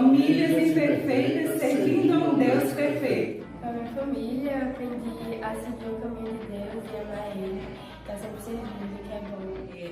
Famílias imperfeitas servindo a um Deus perfeito. Com a minha família, eu aprendi a seguir o caminho de Deus e amar Ele. Está sempre servindo, que é bom.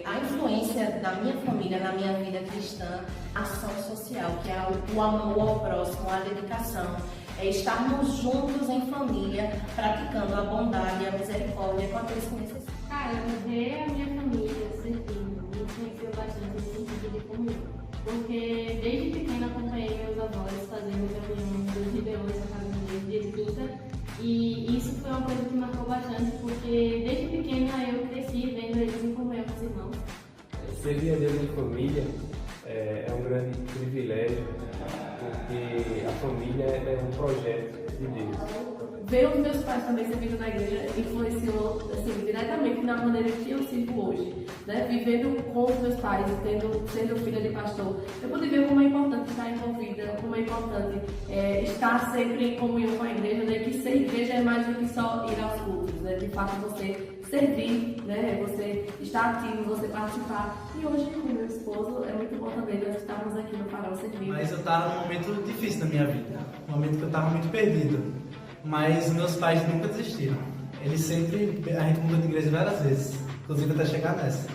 A influência da minha família na minha vida cristã, ação social, que é o amor ao próximo, a dedicação. É estarmos juntos em família, praticando a bondade e a misericórdia com aqueles que necessitam. Cara, eu ver a minha família servindo me influenciou bastante nesse sentido de comunhão. Porque desde pequena acompanhei meus avós fazendo reunião dos Ribeirões na casa deles, dia de quinta. E isso foi uma coisa que marcou bastante, porque desde pequena eu cresci vendo eles em comunhão com os irmãos. Servir a Deus em família é um grande privilégio, porque a família é um projeto de Deus. Ver os meus pais também servindo na igreja influenciou assim, diretamente na maneira que eu sirvo hoje. Né? Vivendo com os meus pais, sendo filha de pastor, eu pude ver como é importante estar envolvida, como é importante estar sempre em comunhão com a igreja, né? Que ser igreja é mais do que só ir aos cultos. Né? De fato, você servir, né? Você estar ativo, você participar. E hoje, com meu esposo, é muito bom também nós estarmos aqui no Farol servindo. Mas eu estava num momento difícil na minha vida, um momento que eu estava muito perdido. Mas meus pais nunca desistiram. Eles sempre, a gente mudou de igreja várias vezes, inclusive até chegar nessa.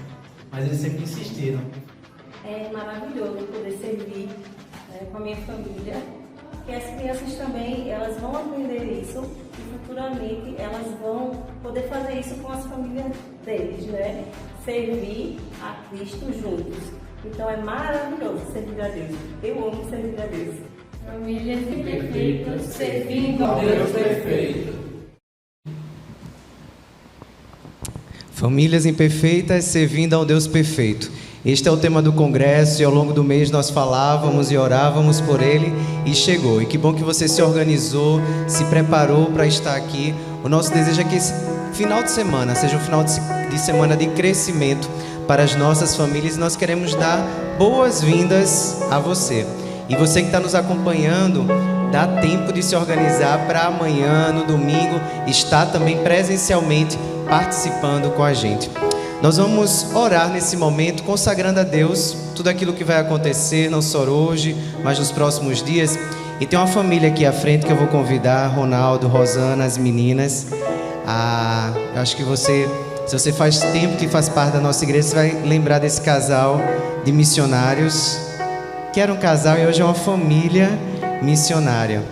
Mas eles sempre insistiram. É maravilhoso poder servir com a minha família, que as crianças também elas vão aprender isso e futuramente elas vão poder fazer isso com as famílias deles, né? Servir a Cristo juntos. Então é maravilhoso servir a Deus. Eu amo servir a Deus. Famílias imperfeitas servindo a Deus perfeito. Famílias imperfeitas servindo ao Deus perfeito. Este é o tema do congresso e ao longo do mês nós falávamos e orávamos por ele e chegou. E que bom que você se organizou, se preparou para estar aqui. O nosso desejo é que esse final de semana seja um final de semana de crescimento para as nossas famílias e nós queremos dar boas-vindas a você. E você que está nos acompanhando, dá tempo de se organizar para amanhã, no domingo, estar também presencialmente participando com a gente. Nós vamos orar nesse momento, consagrando a Deus tudo aquilo que vai acontecer, não só hoje, mas nos próximos dias. E tem uma família aqui à frente que eu vou convidar, Ronaldo, Rosana, as meninas. Eu acho que se você faz tempo que faz parte da nossa igreja, você vai lembrar desse casal de missionários, que era um casal e hoje é uma família missionária.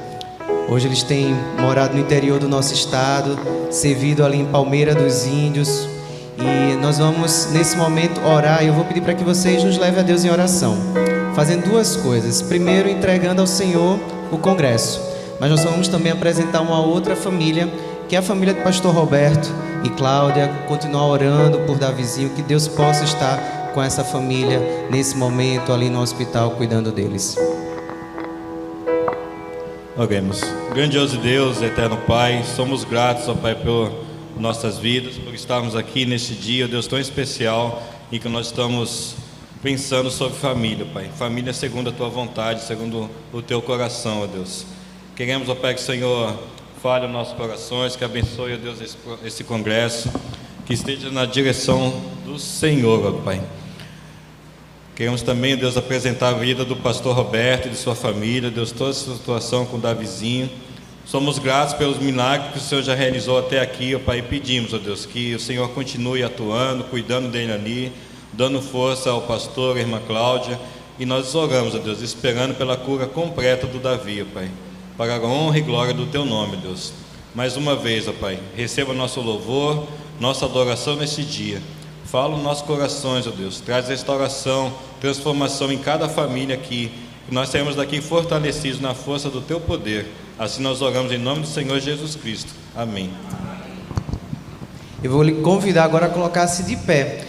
Hoje eles têm morado no interior do nosso estado, servido ali em Palmeira dos Índios. E nós vamos, nesse momento, orar. E eu vou pedir para que vocês nos levem a Deus em oração, fazendo duas coisas. Primeiro, entregando ao Senhor o congresso. Mas nós vamos também apresentar uma outra família, que é a família do pastor Roberto e Cláudia. Continuar orando por Davizinho, que Deus possa estar com essa família nesse momento ali no hospital, cuidando deles. Oremos. Grandioso Deus, eterno Pai, somos gratos, ó Pai, por nossas vidas, por estarmos aqui neste dia, Deus, tão especial, em que nós estamos pensando sobre família, Pai. Família segundo a Tua vontade, segundo o Teu coração, ó Deus. Queremos, ó Pai, que o Senhor fale aos nossos corações, que abençoe, ó Deus, esse congresso, que esteja na direção do Senhor, ó Pai. Queremos também, Deus, apresentar a vida do pastor Roberto e de sua família, Deus, toda essa situação com o Davizinho. Somos gratos pelos milagres que o Senhor já realizou até aqui, ó Pai, e pedimos, ó Deus, que o Senhor continue atuando, cuidando dele ali, dando força ao pastor, à irmã Cláudia, e nós oramos, ó Deus, esperando pela cura completa do Davi, ó Pai, para a honra e glória do Teu nome, Deus. Mais uma vez, ó Pai, receba nosso louvor, nossa adoração nesse dia. Fala nos nossos corações, ó Deus, traz restauração, transformação em cada família aqui, que nós saímos daqui fortalecidos na força do Teu poder. Assim nós oramos em nome do Senhor Jesus Cristo. Amém. Eu vou lhe convidar agora a colocar-se de pé.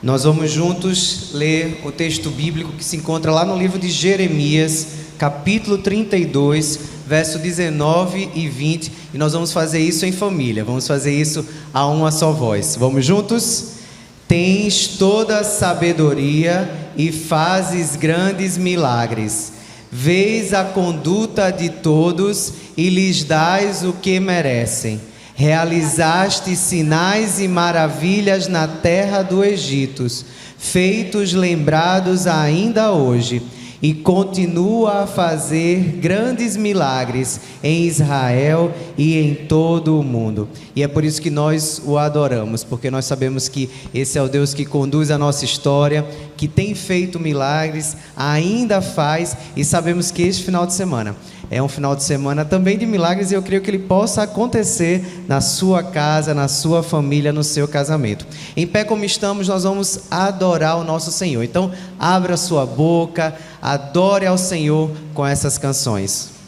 Nós vamos juntos ler o texto bíblico que se encontra lá no livro de Jeremias, capítulo 32, verso 19 e 20. E nós vamos fazer isso em família, vamos fazer isso a uma só voz. Vamos juntos? Tens toda a sabedoria e fazes grandes milagres. Vês a conduta de todos e lhes dás o que merecem. Realizaste sinais e maravilhas na terra do Egito, feitos lembrados ainda hoje, e continua a fazer grandes milagres em Israel e em todo o mundo. E é por isso que nós o adoramos, porque nós sabemos que esse é o Deus que conduz a nossa história, que tem feito milagres, ainda faz, e sabemos que este final de semana é um final de semana também de milagres, e eu creio que ele possa acontecer na sua casa, na sua família, no seu casamento. Em pé como estamos, nós vamos adorar o nosso Senhor. Então, abra sua boca, adore ao Senhor com essas canções.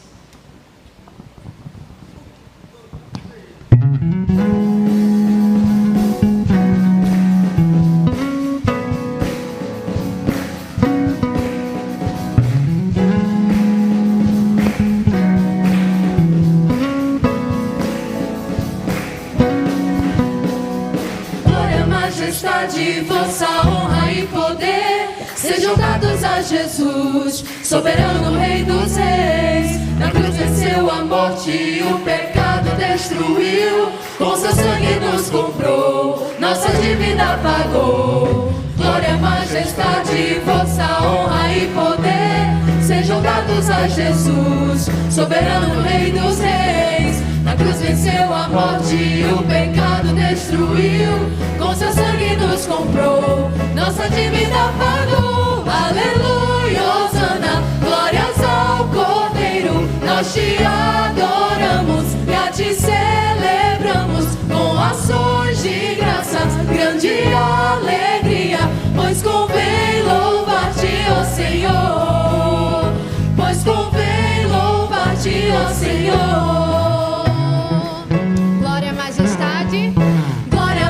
Vossa honra e poder sejam dados a Jesus, soberano Rei dos Reis. Na cruz venceu a morte e o pecado destruiu, com seu sangue nos comprou, nossa dívida pagou. Glória, majestade, vossa honra e poder sejam dados a Jesus, soberano Rei dos Reis. Na cruz venceu a morte e o pecado destruiu, com seu sangue nos comprou, nossa dívida pagou. Aleluia, Hosana, glórias ao Cordeiro. Nós te adoramos e a ti celebramos com ações de graças, grande alegria, pois convém louvar-te, ó Senhor, pois convém louvar-te, ó Senhor.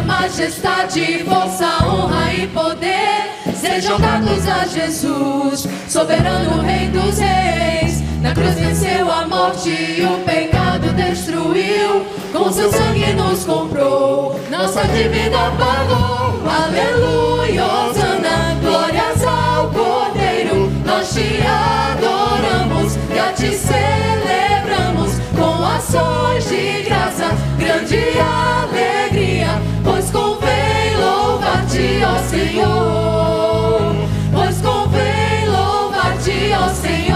Majestade, vossa honra e poder sejam dados a Jesus, soberano Rei dos Reis. Na cruz venceu a morte e o pecado destruiu, com seu sangue nos comprou, nossa dívida pagou. Aleluia, Hosana, glórias ao Cordeiro. Nós te adoramos e a ti celebramos com ações de graça, grande alegria, pois convém louvar-te, ó Senhor, pois convém louvar-te, ó Senhor.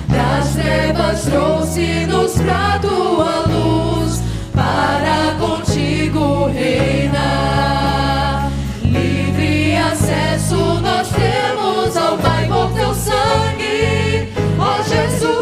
Das trevas trouxe-nos pra tua luz, para contigo reinar. Livre acesso nós temos ao Pai por teu sangue, ó Jesus.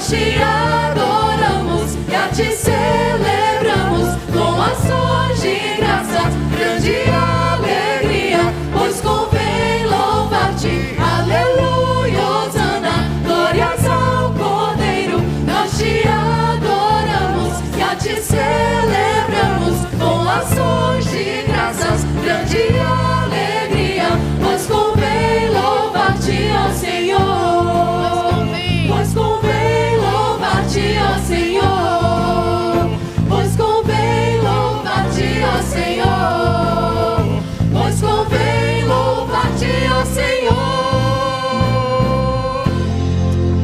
Te adoramos e a ti celebramos com ações de graça, grande alegria, pois convém louvar-te. Aleluia, Hosana, glórias ao Cordeiro. Nós te adoramos e a ti celebramos com ações de graças, grande alegria, pois convém louvar-te, ó Senhor, pois convém louvar-te, ó Senhor, pois convém louvar-te, ó Senhor, pois convém louvar-te, ó Senhor.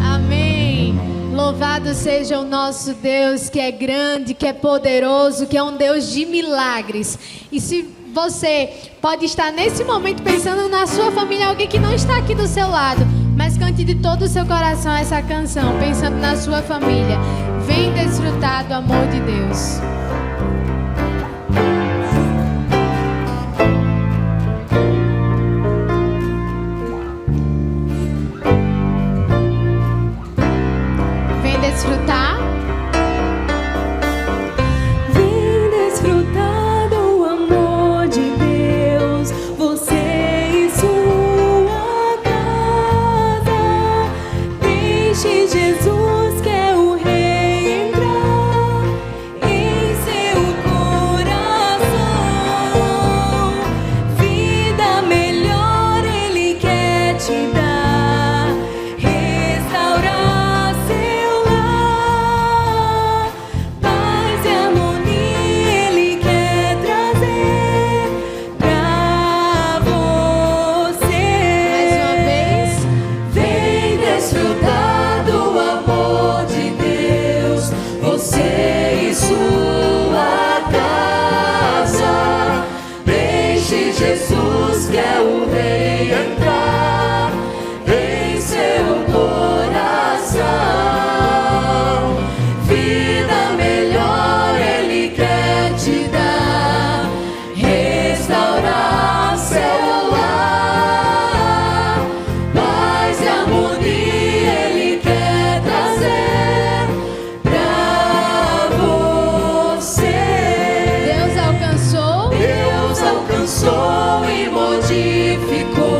Amém. Louvado seja o nosso Deus, que é grande, que é poderoso, que é um Deus de milagres. E se você pode estar nesse momento pensando na sua família, alguém que não está aqui do seu lado, mas cante de todo o seu coração essa canção, pensando na sua família. Vem desfrutar do amor de Deus. Vem desfrutar. Vem desfrutar do amor de Deus, você e sua casa. Deixe Jesus, que é o Rei, entrar em Jesus quer o Rei entrar em seu coração. Vida melhor Ele quer te dar, restaurar seu lar, paz e harmonia Ele quer trazer pra você. Deus alcançou e modificou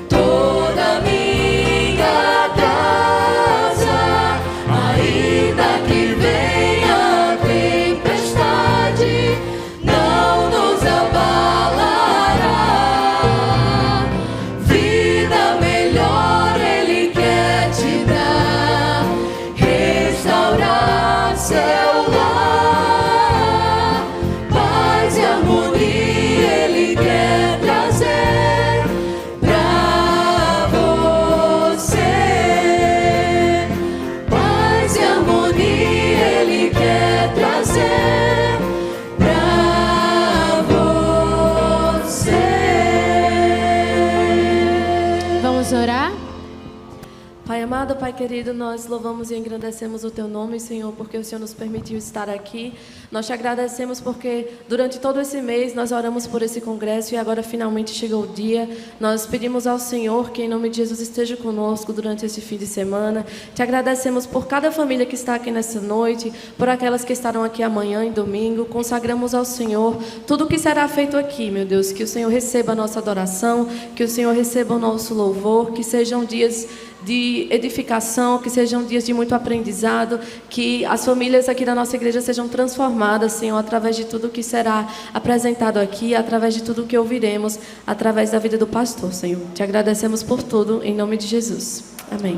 toda a minha casa, ainda que venha a tempestade, não nos abalará. Vida melhor Ele quer te dar, restaurar seu lar, paz e harmonia Ele quer trazer pra você. Paz e harmonia Ele quer trazer pra você. Vamos orar? Pai amado, Pai querido, nós louvamos e engrandecemos o Teu nome, Senhor, porque o Senhor nos permitiu estar aqui. Nós te agradecemos porque durante todo esse mês nós oramos por esse congresso e agora finalmente chegou o dia. Nós pedimos ao Senhor que em nome de Jesus esteja conosco durante esse fim de semana. Te agradecemos por cada família que está aqui nessa noite, por aquelas que estarão aqui amanhã e domingo. Consagramos ao Senhor tudo o que será feito aqui, meu Deus, que o Senhor receba a nossa adoração, que o Senhor receba o nosso louvor, que sejam dias de edificação, que sejam dias de muito aprendizado, que as famílias aqui da nossa igreja sejam transformadas, Senhor, através de tudo que será apresentado aqui, através de tudo que ouviremos, através da vida do pastor, Senhor. Te agradecemos por tudo, em nome de Jesus. Amém.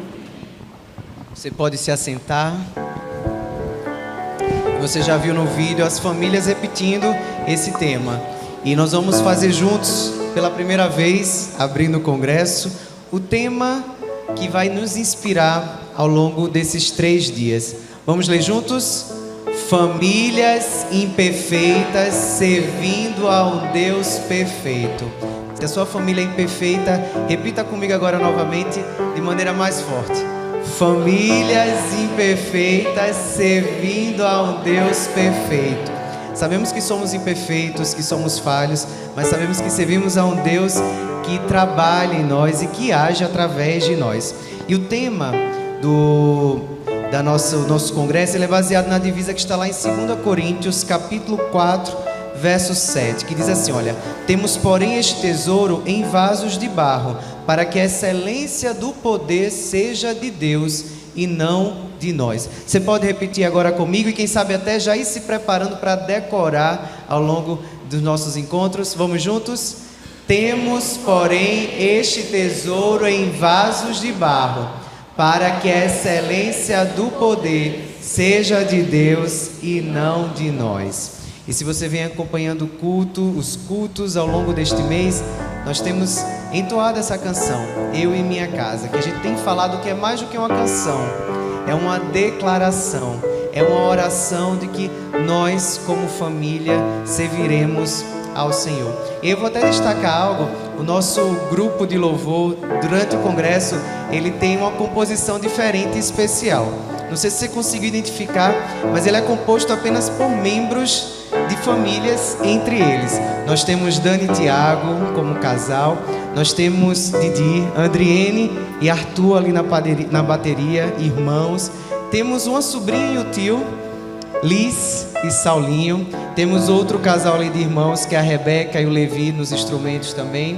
Você pode se assentar. Você já viu no vídeo as famílias repetindo esse tema. E nós vamos fazer juntos, pela primeira vez, abrindo o congresso, o tema que vai nos inspirar ao longo desses 3 dias. Vamos ler juntos? Famílias imperfeitas servindo ao Deus perfeito. Se a sua família é imperfeita, repita comigo agora novamente de maneira mais forte. Famílias imperfeitas servindo ao Deus perfeito. Sabemos que somos imperfeitos, que somos falhos, mas sabemos que servimos a um Deus que trabalha em nós e que age através de nós. E o tema do nosso congresso ele é baseado na divisa que está lá em 2 Coríntios, capítulo 4, verso 7, que diz assim, olha: temos, porém, este tesouro em vasos de barro, para que a excelência do poder seja de Deus e não de nós. Você pode repetir agora comigo e quem sabe até já ir se preparando para decorar ao longo dos nossos encontros. Vamos juntos? Temos, porém, este tesouro em vasos de barro, para que a excelência do poder seja de Deus e não de nós. E se você vem acompanhando os cultos ao longo deste mês, nós temos entoado essa canção, Eu e Minha Casa, que a gente tem falado que é mais do que uma canção, é uma declaração, é uma oração de que nós, como família, serviremos ao Senhor. Eu vou até destacar algo: o nosso grupo de louvor, durante o congresso, ele tem uma composição diferente e especial. Não sei se você conseguiu identificar, mas ele é composto apenas por membros de famílias entre eles. Nós temos Dani e Tiago como casal, nós temos Didi, Andriene e Arthur ali na bateria, irmãos. Temos uma sobrinha e o tio, Liz e Saulinho. Temos outro casal ali de irmãos, que é a Rebeca e o Levi nos instrumentos também.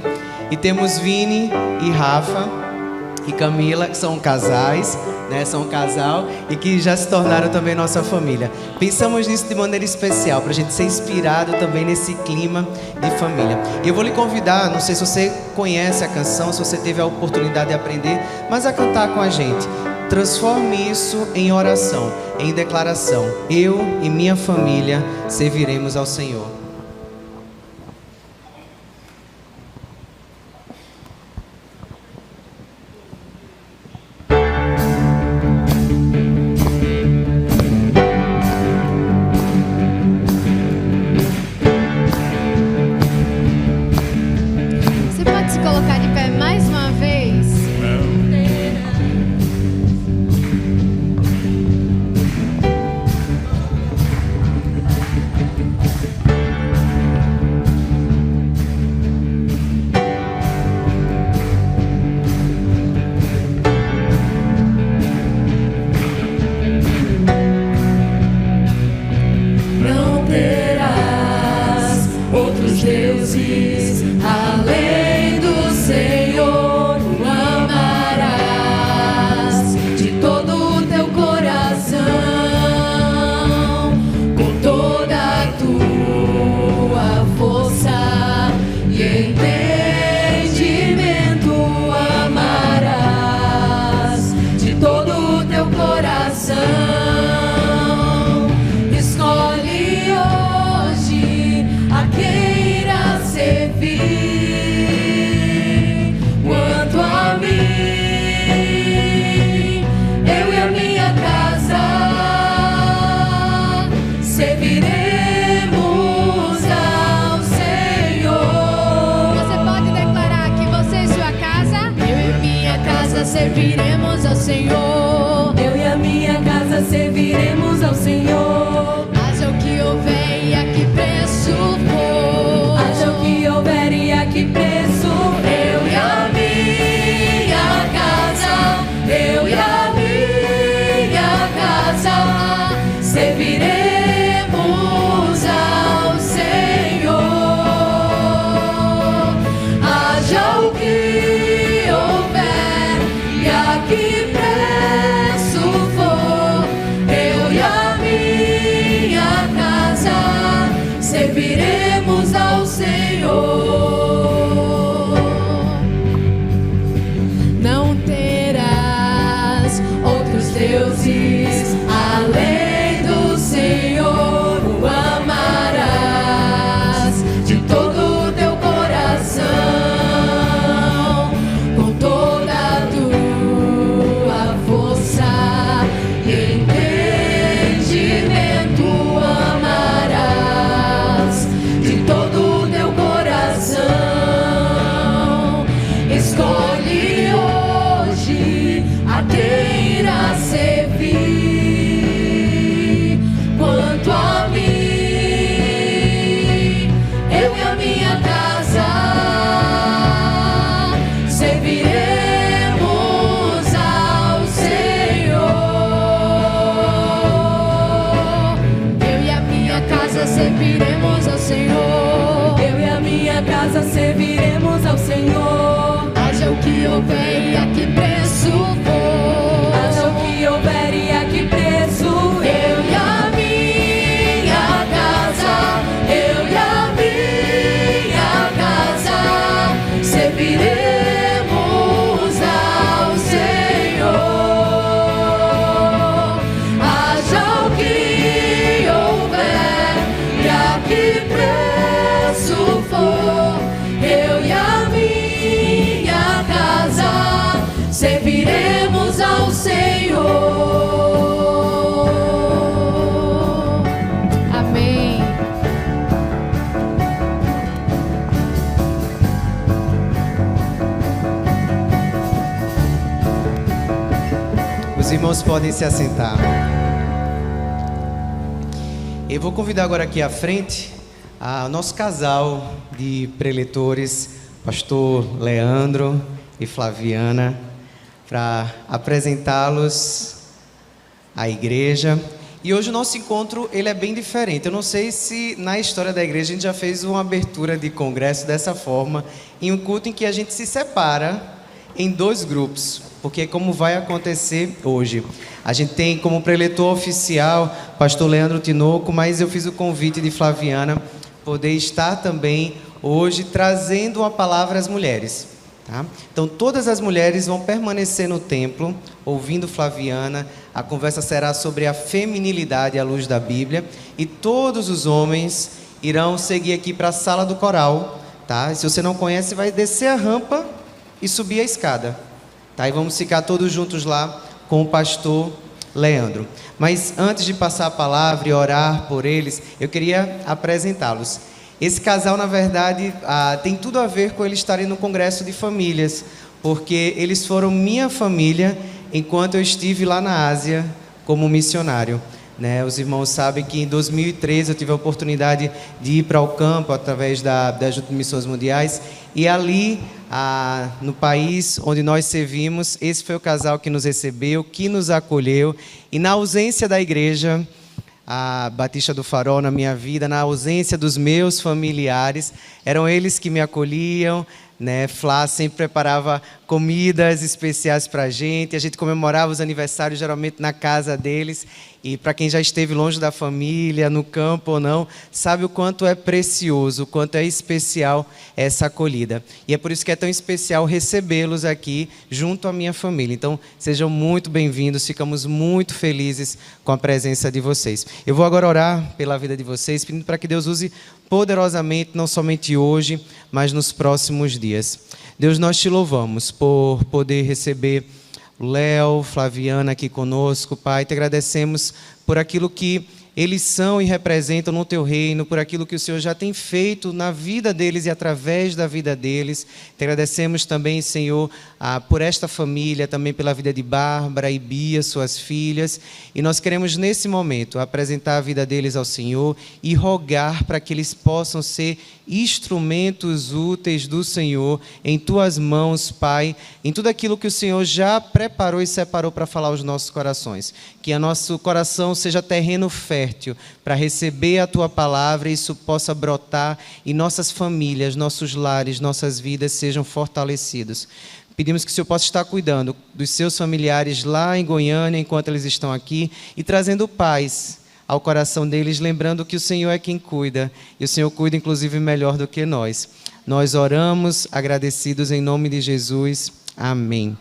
E temos Vini e Rafa e Camila, que são casais, né? São um casal e que já se tornaram também nossa família. Pensamos nisso de maneira especial, para a gente ser inspirado também nesse clima de família. E eu vou lhe convidar, não sei se você conhece a canção, se você teve a oportunidade de aprender, mas a cantar com a gente. Transforme isso em oração, em declaração. Eu e minha família serviremos ao Senhor. deuses, além do Senhor, o amarás de todo o teu coração, com toda a tua força e entendimento, amarás de todo o teu coração. Escolhe hoje a quem irá servir. Quanto a mim, eu e a minha casa serviremos ao Senhor. Você pode declarar que você e sua casa, eu e minha casa serviremos ao Senhor. Eu e a minha casa serviremos ao Senhor. Haja o que houver e a que preço for. Haja o que houver e a que preço. Eu e a minha casa, eu e a minha casa serviremos ao Senhor. Haja o que houver e a que preço for, eu e a minha casa serviremos ao Senhor. Não terás outros deuses além do Senhor, o amarás de todo o teu coração, com toda a tua força e entendimento, amarás de todo o teu coração. Escolhe hoje a quem irá servir. Quanto a mim, eu e a minha casa serviremos ao Senhor. Eu e a minha casa serviremos ao Senhor. Eu e a minha casa serviremos ao Senhor. Haja o que houver e a que preço for. Haja o que houver e a que preço. Eu e a minha casa, eu e a minha casa serviremos ao Senhor. Haja o que houver e a que preço for, eu e a minha casa serviremos ao Senhor. Amém. Os irmãos podem se assentar. Eu vou convidar agora aqui à frente o nosso casal de preletores, pastor Leandro e Flaviana, para apresentá-los à igreja. E hoje o nosso encontro ele é bem diferente. Eu não sei se na história da igreja a gente já fez uma abertura de congresso dessa forma, em um culto em que a gente se separa em dois grupos, porque é como vai acontecer hoje. A gente tem como preletor oficial pastor Leandro Tinoco, mas eu fiz o convite de Flaviana poder estar também hoje trazendo uma palavra às mulheres. Tá? Então todas as mulheres vão permanecer no templo ouvindo Flaviana. A conversa será sobre a feminilidade à luz da Bíblia, e todos os homens irão seguir aqui para a sala do coral, tá? E se você não conhece, vai descer a rampa e subir a escada, tá? E vamos ficar todos juntos lá com o pastor Leandro. Mas antes de passar a palavra e orar por eles, eu queria apresentá-los. Esse casal, na verdade, tem tudo a ver com eles estarem no congresso de famílias, porque eles foram minha família enquanto eu estive lá na Ásia como missionário. Né? Os irmãos sabem que em 2013 eu tive a oportunidade de ir para o campo através da Junta de Missões Mundiais, e ali, no país onde nós servimos, esse foi o casal que nos recebeu, que nos acolheu, e na ausência da igreja, a Batista do Farol na minha vida, na ausência dos meus familiares. Eram eles que me acolhiam, né? Flá sempre preparava comidas especiais para a gente comemorava os aniversários geralmente na casa deles. E para quem já esteve longe da família, no campo ou não, sabe o quanto é precioso, o quanto é especial essa acolhida. E é por isso que é tão especial recebê-los aqui junto à minha família. Então, sejam muito bem-vindos, ficamos muito felizes com a presença de vocês. Eu vou agora orar pela vida de vocês, pedindo para que Deus use poderosamente, não somente hoje, mas nos próximos dias. Deus, nós te louvamos por poder receber Léo, Flaviana aqui conosco, Pai. Te agradecemos por aquilo que eles são e representam no Teu reino, por aquilo que o Senhor já tem feito na vida deles e através da vida deles. Te agradecemos também, Senhor, por esta família, também pela vida de Bárbara e Bia, suas filhas. E nós queremos, nesse momento, apresentar a vida deles ao Senhor e rogar para que eles possam ser instrumentos úteis do Senhor em Tuas mãos, Pai, em tudo aquilo que o Senhor já preparou e separou para falar aos nossos corações. Que o nosso coração seja terreno fértil para receber a Tua palavra e isso possa brotar e nossas famílias, nossos lares, nossas vidas sejam fortalecidos. Pedimos que o Senhor possa estar cuidando dos seus familiares lá em Goiânia, enquanto eles estão aqui, e trazendo paz ao coração deles, lembrando que o Senhor é quem cuida, e o Senhor cuida inclusive melhor do que nós. Nós oramos agradecidos em nome de Jesus. Amém.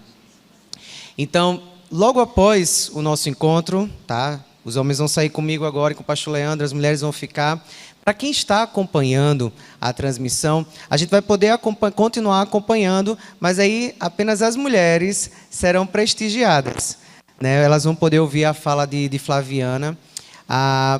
Então, logo após o nosso encontro, tá? Os homens vão sair comigo agora e com o pastor Leandro, as mulheres vão ficar. Para quem está acompanhando a transmissão, a gente vai poder continuar acompanhando, mas aí apenas as mulheres serão prestigiadas, né? Elas vão poder ouvir a fala de Flaviana.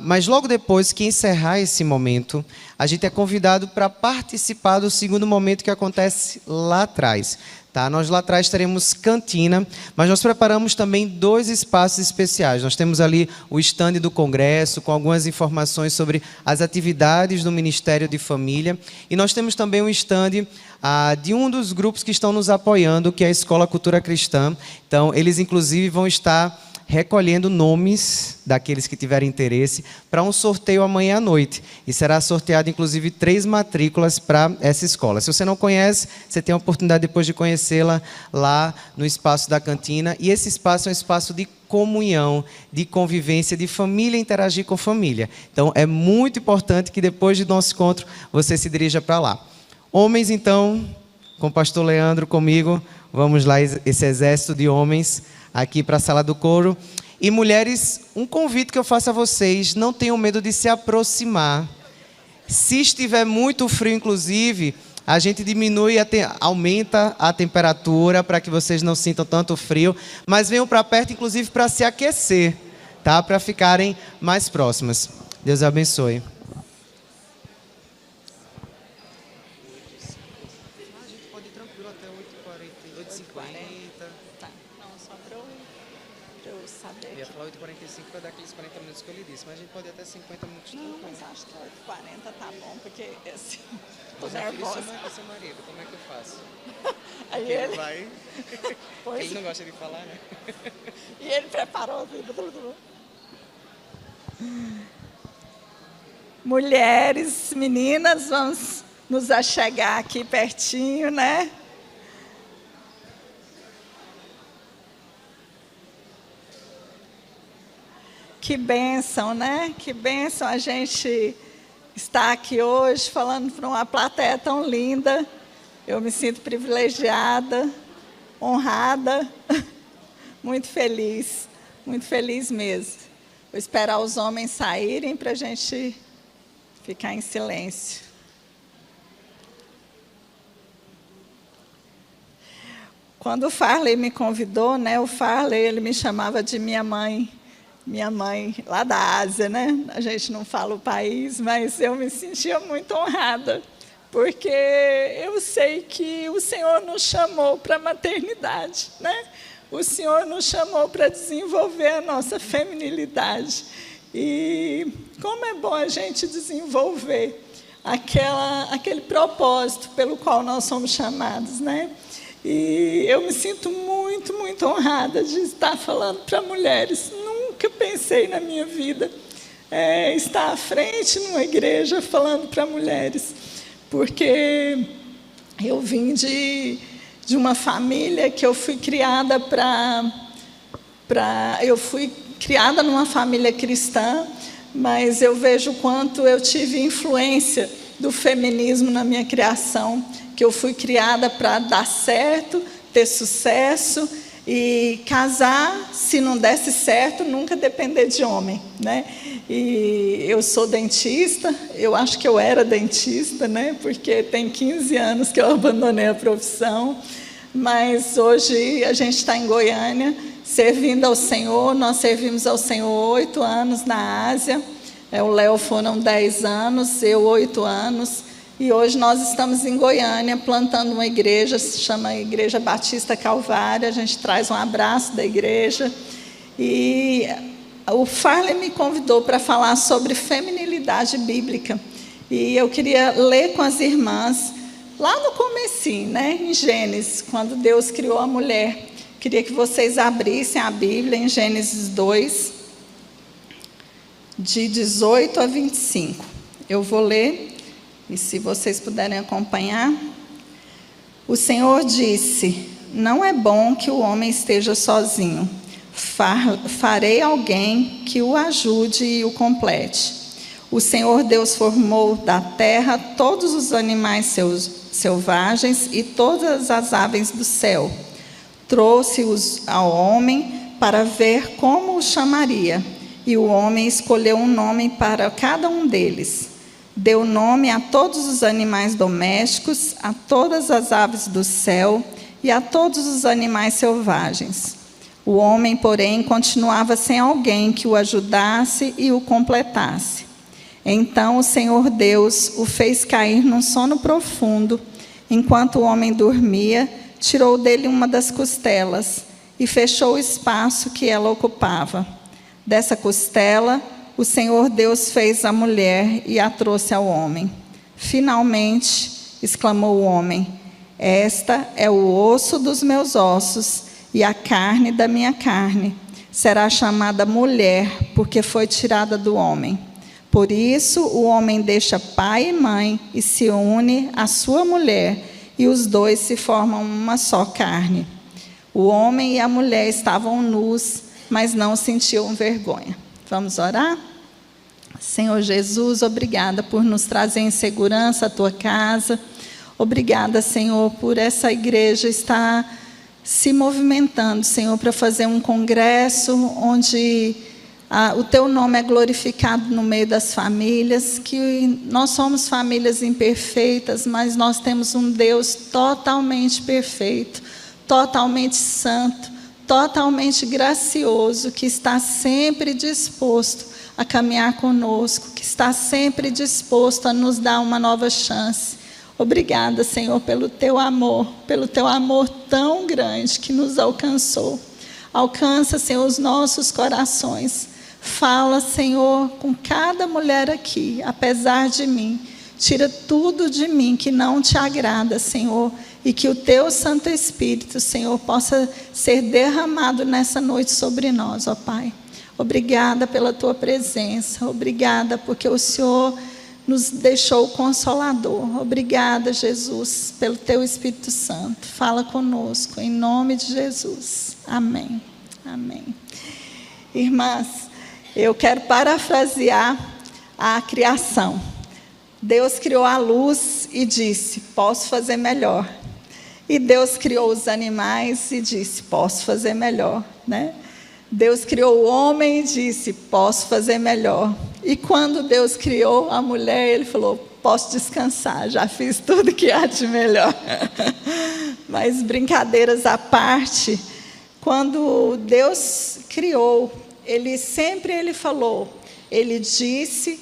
Mas logo depois que encerrar esse momento, a gente é convidado para participar do segundo momento que acontece lá atrás. Tá? Nós lá atrás teremos cantina, mas nós preparamos também 2 espaços especiais. Nós temos ali o stand do Congresso, com algumas informações sobre as atividades do Ministério de Família. E nós temos também um stand de um dos grupos que estão nos apoiando, que é a Escola Cultura Cristã. Então, eles inclusive vão estar recolhendo nomes daqueles que tiverem interesse para um sorteio amanhã à noite. E será sorteado, inclusive, 3 matrículas para essa escola. Se você não conhece, você tem a oportunidade depois de conhecê-la lá no espaço da cantina. E esse espaço é um espaço de comunhão, de convivência, de família interagir com família. Então, é muito importante que depois do nosso encontro, você se dirija para lá. Homens, então, com o pastor Leandro, comigo, vamos lá, esse exército de homens, aqui para a sala do coro. E mulheres, um convite que eu faço a vocês, não tenham medo de se aproximar. Se estiver muito frio, inclusive, a gente diminui, aumenta a temperatura para que vocês não sintam tanto frio, mas venham para perto, inclusive, para se aquecer, tá? Para ficarem mais próximas. Deus abençoe. Eu ia falar 8h45 para dar aqueles 40 minutos que eu lhe disse, mas a gente pode ir até 50 minutos. Não, mas acho que 8h40 tá bom, porque assim, tô nervosa. E seu marido, como é que eu faço? Aí ele vai... Pois ele não gosta de falar, né? E ele preparou assim... Mulheres, meninas, vamos nos achegar aqui pertinho, né? Que bênção, né? Que bênção a gente estar aqui hoje falando para uma plateia tão linda. Eu me sinto privilegiada, honrada, muito feliz mesmo. Vou esperar os homens saírem para a gente ficar em silêncio. Quando o Farley me convidou, né? O Farley, ele me chamava de minha mãe lá da Ásia, né? A gente não fala o país, mas eu me sentia muito honrada, porque eu sei que o Senhor nos chamou para a maternidade, né? O Senhor nos chamou para desenvolver a nossa feminilidade. E como é bom a gente desenvolver aquele propósito pelo qual nós somos chamados, né? E eu me sinto muito, muito honrada de estar falando para mulheres. Nunca pensei na minha vida estar à frente numa igreja falando para mulheres, porque eu vim de uma família que eu fui criada eu fui criada numa família cristã, mas eu vejo o quanto eu tive influência do feminismo na minha criação, que eu fui criada para dar certo, ter sucesso e casar, se não desse certo, nunca depender de homem, né? E eu sou dentista, eu acho que eu era dentista, né? Porque tem 15 anos que eu abandonei a profissão, mas hoje a gente está em Goiânia, servindo ao Senhor. Nós servimos ao Senhor 8 anos na Ásia, o Léo foram 10 anos, eu 8 anos, e hoje nós estamos em Goiânia, plantando uma igreja, se chama Igreja Batista Calvário. A gente traz um abraço da igreja, e o Farley me convidou para falar sobre feminilidade bíblica, e eu queria ler com as irmãs, lá no comecinho, né, em Gênesis, quando Deus criou a mulher. Queria que vocês abrissem a Bíblia em Gênesis 2, de 18 a 25. Eu vou ler, e se vocês puderem acompanhar. O Senhor disse: não é bom que o homem esteja sozinho. Farei alguém que o ajude e o complete. O Senhor Deus formou da terra todos os animais selvagens e todas as aves do céu. Trouxe-os ao homem para ver como o chamaria. E o homem escolheu um nome para cada um deles. Deu nome a todos os animais domésticos, a todas as aves do céu e a todos os animais selvagens. O homem, porém, continuava sem alguém que o ajudasse e o completasse. Então o Senhor Deus o fez cair num sono profundo. Enquanto o homem dormia, tirou dele uma das costelas e fechou o espaço que ela ocupava. Dessa costela, o Senhor Deus fez a mulher e a trouxe ao homem. Finalmente, exclamou o homem, esta é o osso dos meus ossos e a carne da minha carne. Será chamada mulher, porque foi tirada do homem. Por isso, o homem deixa pai e mãe e se une à sua mulher, e os dois se formam uma só carne. O homem e a mulher estavam nus, mas não sentiam vergonha. Vamos orar? Senhor Jesus, obrigada por nos trazer em segurança à tua casa. Obrigada, Senhor, por essa igreja estar se movimentando, Senhor, para fazer um congresso onde o teu nome é glorificado no meio das famílias, que nós somos famílias imperfeitas, mas nós temos um Deus totalmente perfeito, totalmente santo, totalmente gracioso, que está sempre disposto a caminhar conosco, que está sempre disposto a nos dar uma nova chance. Obrigada, Senhor, pelo teu amor tão grande que nos alcançou. Alcança, Senhor, os nossos corações. Fala, Senhor, com cada mulher aqui, apesar de mim. Tira tudo de mim que não te agrada, Senhor, e que o teu Santo Espírito, Senhor, possa ser derramado nessa noite sobre nós, ó Pai. Obrigada pela tua presença, obrigada porque o Senhor nos deixou o Consolador. Obrigada, Jesus, pelo teu Espírito Santo. Fala conosco, em nome de Jesus. Amém. Amém. Irmãs, eu quero parafrasear a criação. Deus criou a luz e disse, posso fazer melhor. E Deus criou os animais e disse, posso fazer melhor, né? Deus criou o homem e disse, posso fazer melhor. E quando Deus criou a mulher, Ele falou, posso descansar, já fiz tudo que há de melhor. Mas brincadeiras à parte, quando Deus criou, Ele falou, Ele disse,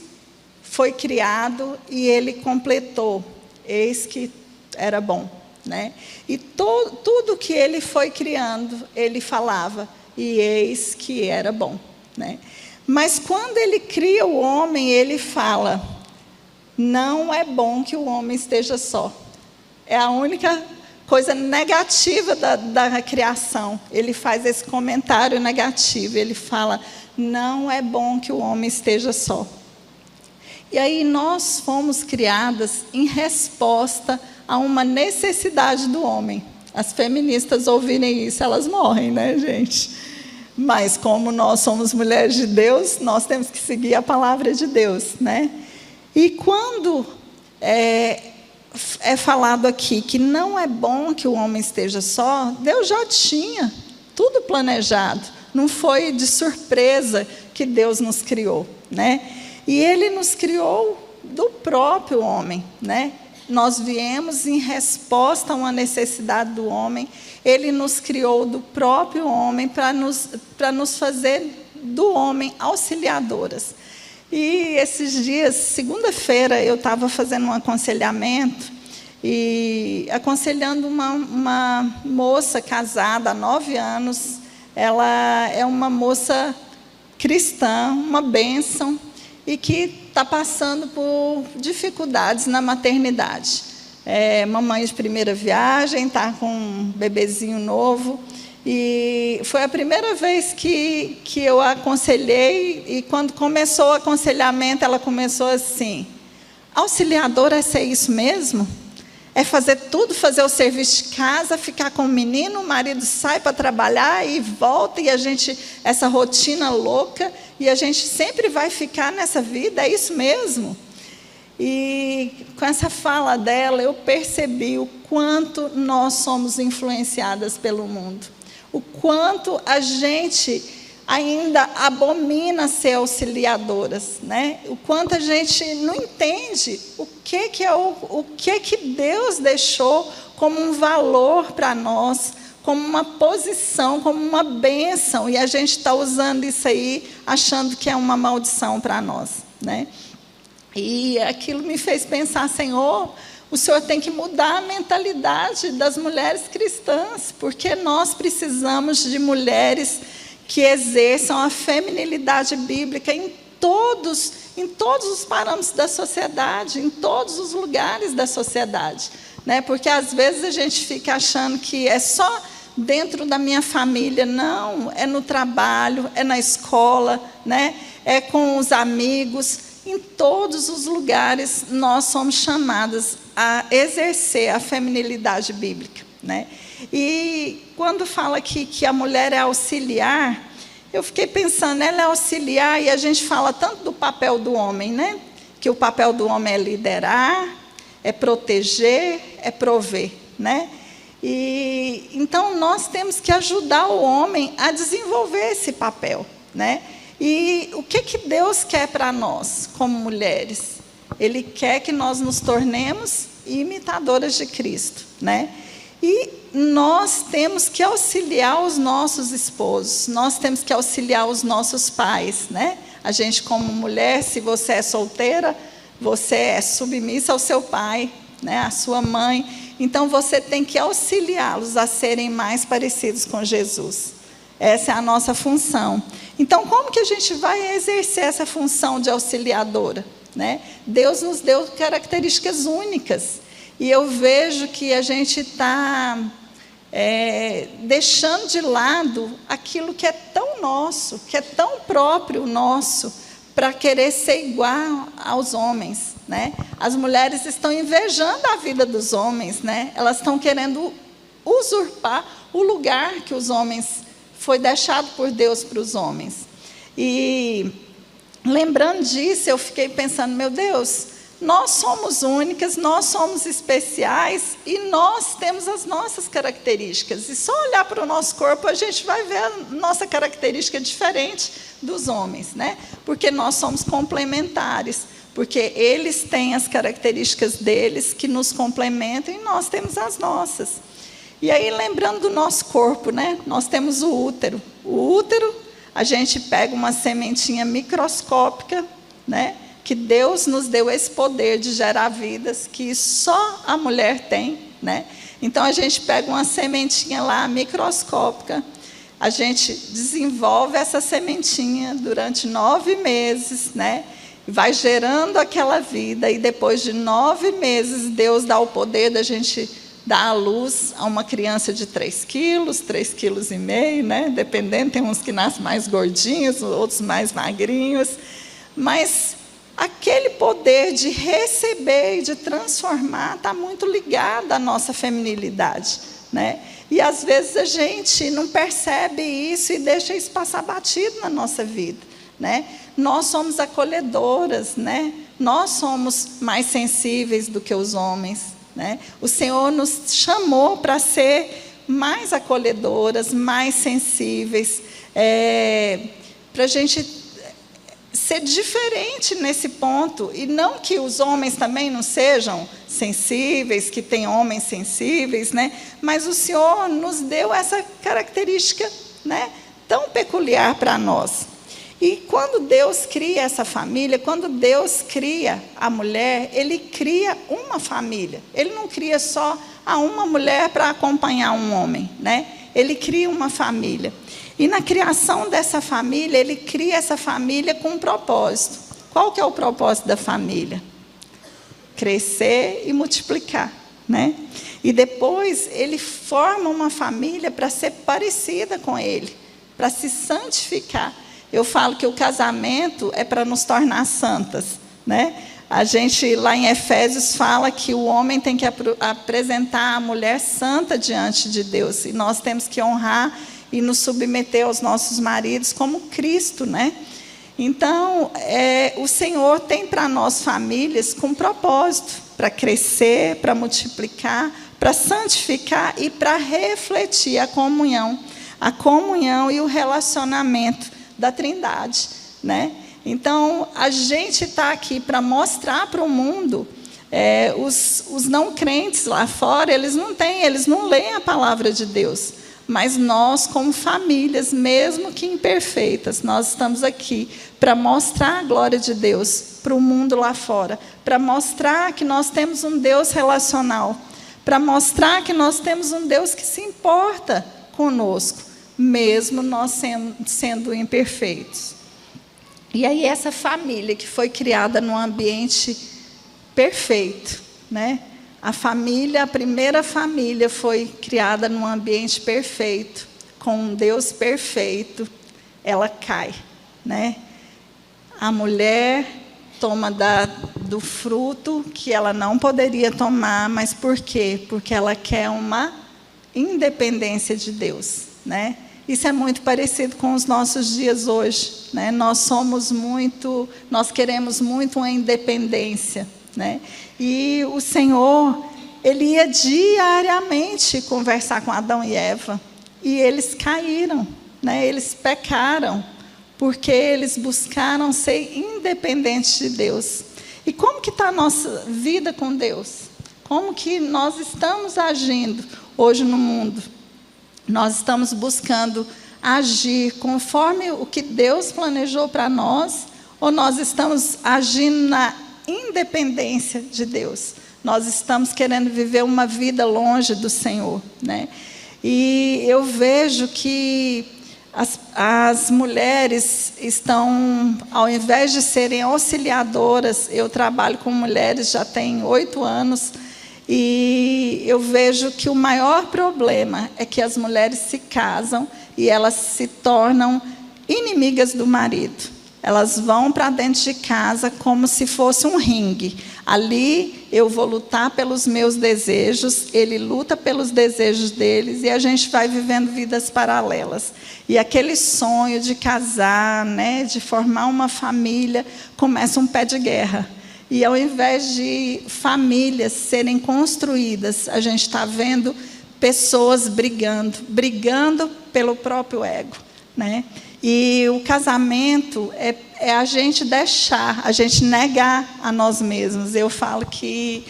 foi criado e Ele completou, eis que era bom, né? E tudo que Ele foi criando, Ele falava, e eis que era bom, né? Mas quando Ele cria o homem, Ele fala, não é bom que o homem esteja só. É a única coisa negativa da criação. Ele faz esse comentário negativo. Ele fala, não é bom que o homem esteja só. E aí nós fomos criadas em resposta a uma necessidade do homem. As feministas ouvirem isso, elas morrem, né, gente? Mas como nós somos mulheres de Deus, nós temos que seguir a palavra de Deus, né? E quando é falado aqui que não é bom que o homem esteja só, Deus já tinha tudo planejado. Não foi de surpresa que Deus nos criou, né? E Ele nos criou do próprio homem, né? Nós viemos em resposta a uma necessidade do homem. Ele nos criou do próprio homem para nos fazer do homem auxiliadoras. E esses dias, segunda-feira, eu estava fazendo um aconselhamento e aconselhando uma moça casada há 9 anos. Ela é uma moça cristã, uma bênção, e que está passando por dificuldades na maternidade. Mamãe de primeira viagem, está com um bebezinho novo. E foi a primeira vez que eu a aconselhei, e quando começou o aconselhamento, ela começou assim, auxiliadora é ser isso mesmo? É fazer tudo, fazer o serviço de casa, ficar com o menino, o marido sai para trabalhar e volta, e a gente, essa rotina louca, e a gente sempre vai ficar nessa vida, é isso mesmo? E com essa fala dela, eu percebi o quanto nós somos influenciadas pelo mundo. O quanto a gente ainda abomina ser auxiliadoras, né? O quanto a gente não entende o que Deus deixou como um valor para nós, como uma posição, como uma bênção, e a gente está usando isso aí, achando que é uma maldição para nós, né? E aquilo me fez pensar, Senhor, o Senhor tem que mudar a mentalidade das mulheres cristãs, porque nós precisamos de mulheres que exerçam a feminilidade bíblica em todos os parâmetros da sociedade, em todos os lugares da sociedade, né? Porque às vezes a gente fica achando que é só dentro da minha família. Não, é no trabalho, é na escola, né? É com os amigos. Em todos os lugares nós somos chamadas a exercer a feminilidade bíblica, né? E quando fala aqui que a mulher é auxiliar, eu fiquei pensando, ela é auxiliar, e a gente fala tanto do papel do homem, né? Que o papel do homem é liderar, é proteger, é prover, né? E então nós temos que ajudar o homem a desenvolver esse papel, né? E o que Deus quer para nós, como mulheres? Ele quer que nós nos tornemos imitadoras de Cristo, né? E nós temos que auxiliar os nossos esposos, nós temos que auxiliar os nossos pais, né? A gente, como mulher, se você é solteira, você é submissa ao seu pai, né? À sua mãe. Então, você tem que auxiliá-los a serem mais parecidos com Jesus. Essa é a nossa função. Então, como que a gente vai exercer essa função de auxiliadora, né? Deus nos deu características únicas. E eu vejo que a gente está deixando de lado aquilo que é tão nosso, que é tão próprio nosso, para querer ser igual aos homens, né? As mulheres estão invejando a vida dos homens, né? Elas estão querendo usurpar o lugar que os homens foi deixado por Deus para os homens. E lembrando disso, eu fiquei pensando, meu Deus, nós somos únicas, nós somos especiais e nós temos as nossas características. E só olhar para o nosso corpo, a gente vai ver a nossa característica diferente dos homens, né? Porque nós somos complementares, porque eles têm as características deles que nos complementam e nós temos as nossas. E aí, lembrando do nosso corpo, né? Nós temos o útero. O útero, a gente pega uma sementinha microscópica, né? Que Deus nos deu esse poder de gerar vidas que só a mulher tem, né? Então, a gente pega uma sementinha lá microscópica, a gente desenvolve essa sementinha durante 9 meses, né? Vai gerando aquela vida, e depois de 9 meses, Deus dá o poder da gente dá à luz a uma criança de 3 quilos, 3,5 quilos, né? Dependendo, tem uns que nascem mais gordinhos, outros mais magrinhos. Mas aquele poder de receber e de transformar está muito ligado à nossa feminilidade, né? E às vezes a gente não percebe isso e deixa isso passar batido na nossa vida, né? Nós somos acolhedoras, né? Nós somos mais sensíveis do que os homens, né? O Senhor nos chamou para ser mais acolhedoras, mais sensíveis, para a gente ser diferente nesse ponto. E não que os homens também não sejam sensíveis, que tem homens sensíveis, né? Mas o Senhor nos deu essa característica, né, tão peculiar para nós. E quando Deus cria essa família, quando Deus cria a mulher, Ele cria uma família. Ele não cria só uma mulher para acompanhar um homem, né? Ele cria uma família. E na criação dessa família, Ele cria essa família com um propósito. Qual que é o propósito da família? Crescer e multiplicar, né? E depois Ele forma uma família para ser parecida com Ele, para se santificar. Eu falo que o casamento é para nos tornar santas, né? A gente, lá em Efésios, fala que o homem tem que apresentar a mulher santa diante de Deus. E nós temos que honrar e nos submeter aos nossos maridos como Cristo, né? Então, o Senhor tem para nós famílias com propósito, para crescer, para multiplicar, para santificar e para refletir a comunhão e o relacionamento da Trindade, né? Então, a gente está aqui para mostrar para o mundo, os não crentes lá fora, eles não leem a palavra de Deus, mas nós, como famílias, mesmo que imperfeitas, nós estamos aqui para mostrar a glória de Deus para o mundo lá fora, para mostrar que nós temos um Deus relacional, para mostrar que nós temos um Deus que se importa conosco, mesmo nós sendo imperfeitos. E aí essa família que foi criada num ambiente perfeito, né? A primeira família foi criada num ambiente perfeito, com um Deus perfeito, ela cai, né? A mulher toma do fruto que ela não poderia tomar, mas por quê? Porque ela quer uma independência de Deus, né? Isso é muito parecido com os nossos dias hoje, né? Nós queremos muito uma independência, né? E o Senhor, Ele ia diariamente conversar com Adão e Eva, e eles caíram, né? Eles pecaram, porque eles buscaram ser independentes de Deus. E como que está a nossa vida com Deus? Como que nós estamos agindo hoje no mundo? Nós estamos buscando agir conforme o que Deus planejou para nós, ou nós estamos agindo na independência de Deus? Nós estamos querendo viver uma vida longe do Senhor, né? E eu vejo que as mulheres estão, ao invés de serem auxiliadoras, eu trabalho com mulheres já tem 8 anos, e eu vejo que o maior problema é que as mulheres se casam e elas se tornam inimigas do marido. Elas vão para dentro de casa como se fosse um ringue. Ali eu vou lutar pelos meus desejos, ele luta pelos desejos deles, e a gente vai vivendo vidas paralelas. E aquele sonho de casar, né, de formar uma família, começa um pé de guerra. E ao invés de famílias serem construídas, a gente está vendo pessoas brigando pelo próprio ego, né? E o casamento é a gente a gente negar a nós mesmos. Eu falo que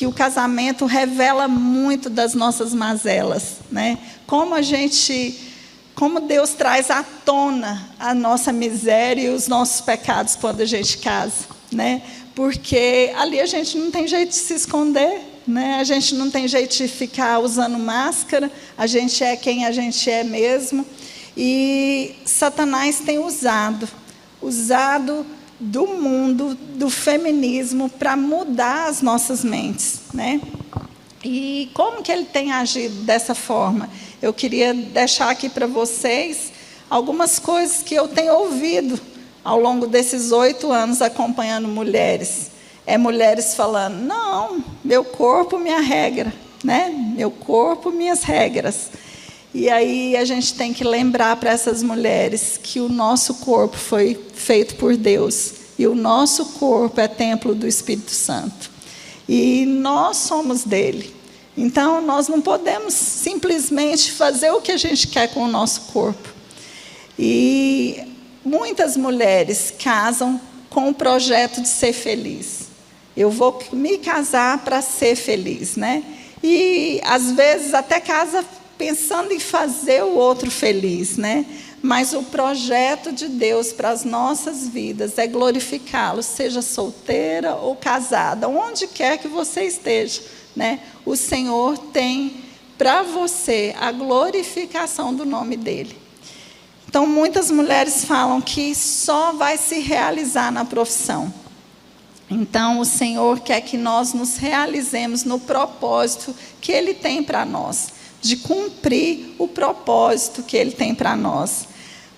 o casamento revela muito das nossas mazelas, né? Como Deus traz à tona a nossa miséria e os nossos pecados quando a gente casa, né? Porque ali a gente não tem jeito de se esconder, né? A gente não tem jeito de ficar usando máscara, a gente é quem a gente é mesmo. E Satanás tem usado do mundo, do feminismo, para mudar as nossas mentes, né? E como que ele tem agido dessa forma? Eu queria deixar aqui para vocês algumas coisas que eu tenho ouvido ao longo desses 8 anos acompanhando mulheres. Mulheres falando, não, meu corpo, minha regra, né? Meu corpo, minhas regras. E aí a gente tem que lembrar para essas mulheres que o nosso corpo foi feito por Deus. E o nosso corpo é templo do Espírito Santo. E nós somos dele. Então, nós não podemos simplesmente fazer o que a gente quer com o nosso corpo. E muitas mulheres casam com o projeto de ser feliz. Eu vou me casar para ser feliz, né? E, às vezes, até casa pensando em fazer o outro feliz, né? Mas o projeto de Deus para as nossas vidas é glorificá-lo, seja solteira ou casada, onde quer que você esteja, né? O Senhor tem para você a glorificação do nome dele. Então, muitas mulheres falam que só vai se realizar na profissão. Então, o Senhor quer que nós nos realizemos no propósito que ele tem para nós, de cumprir o propósito que ele tem para nós.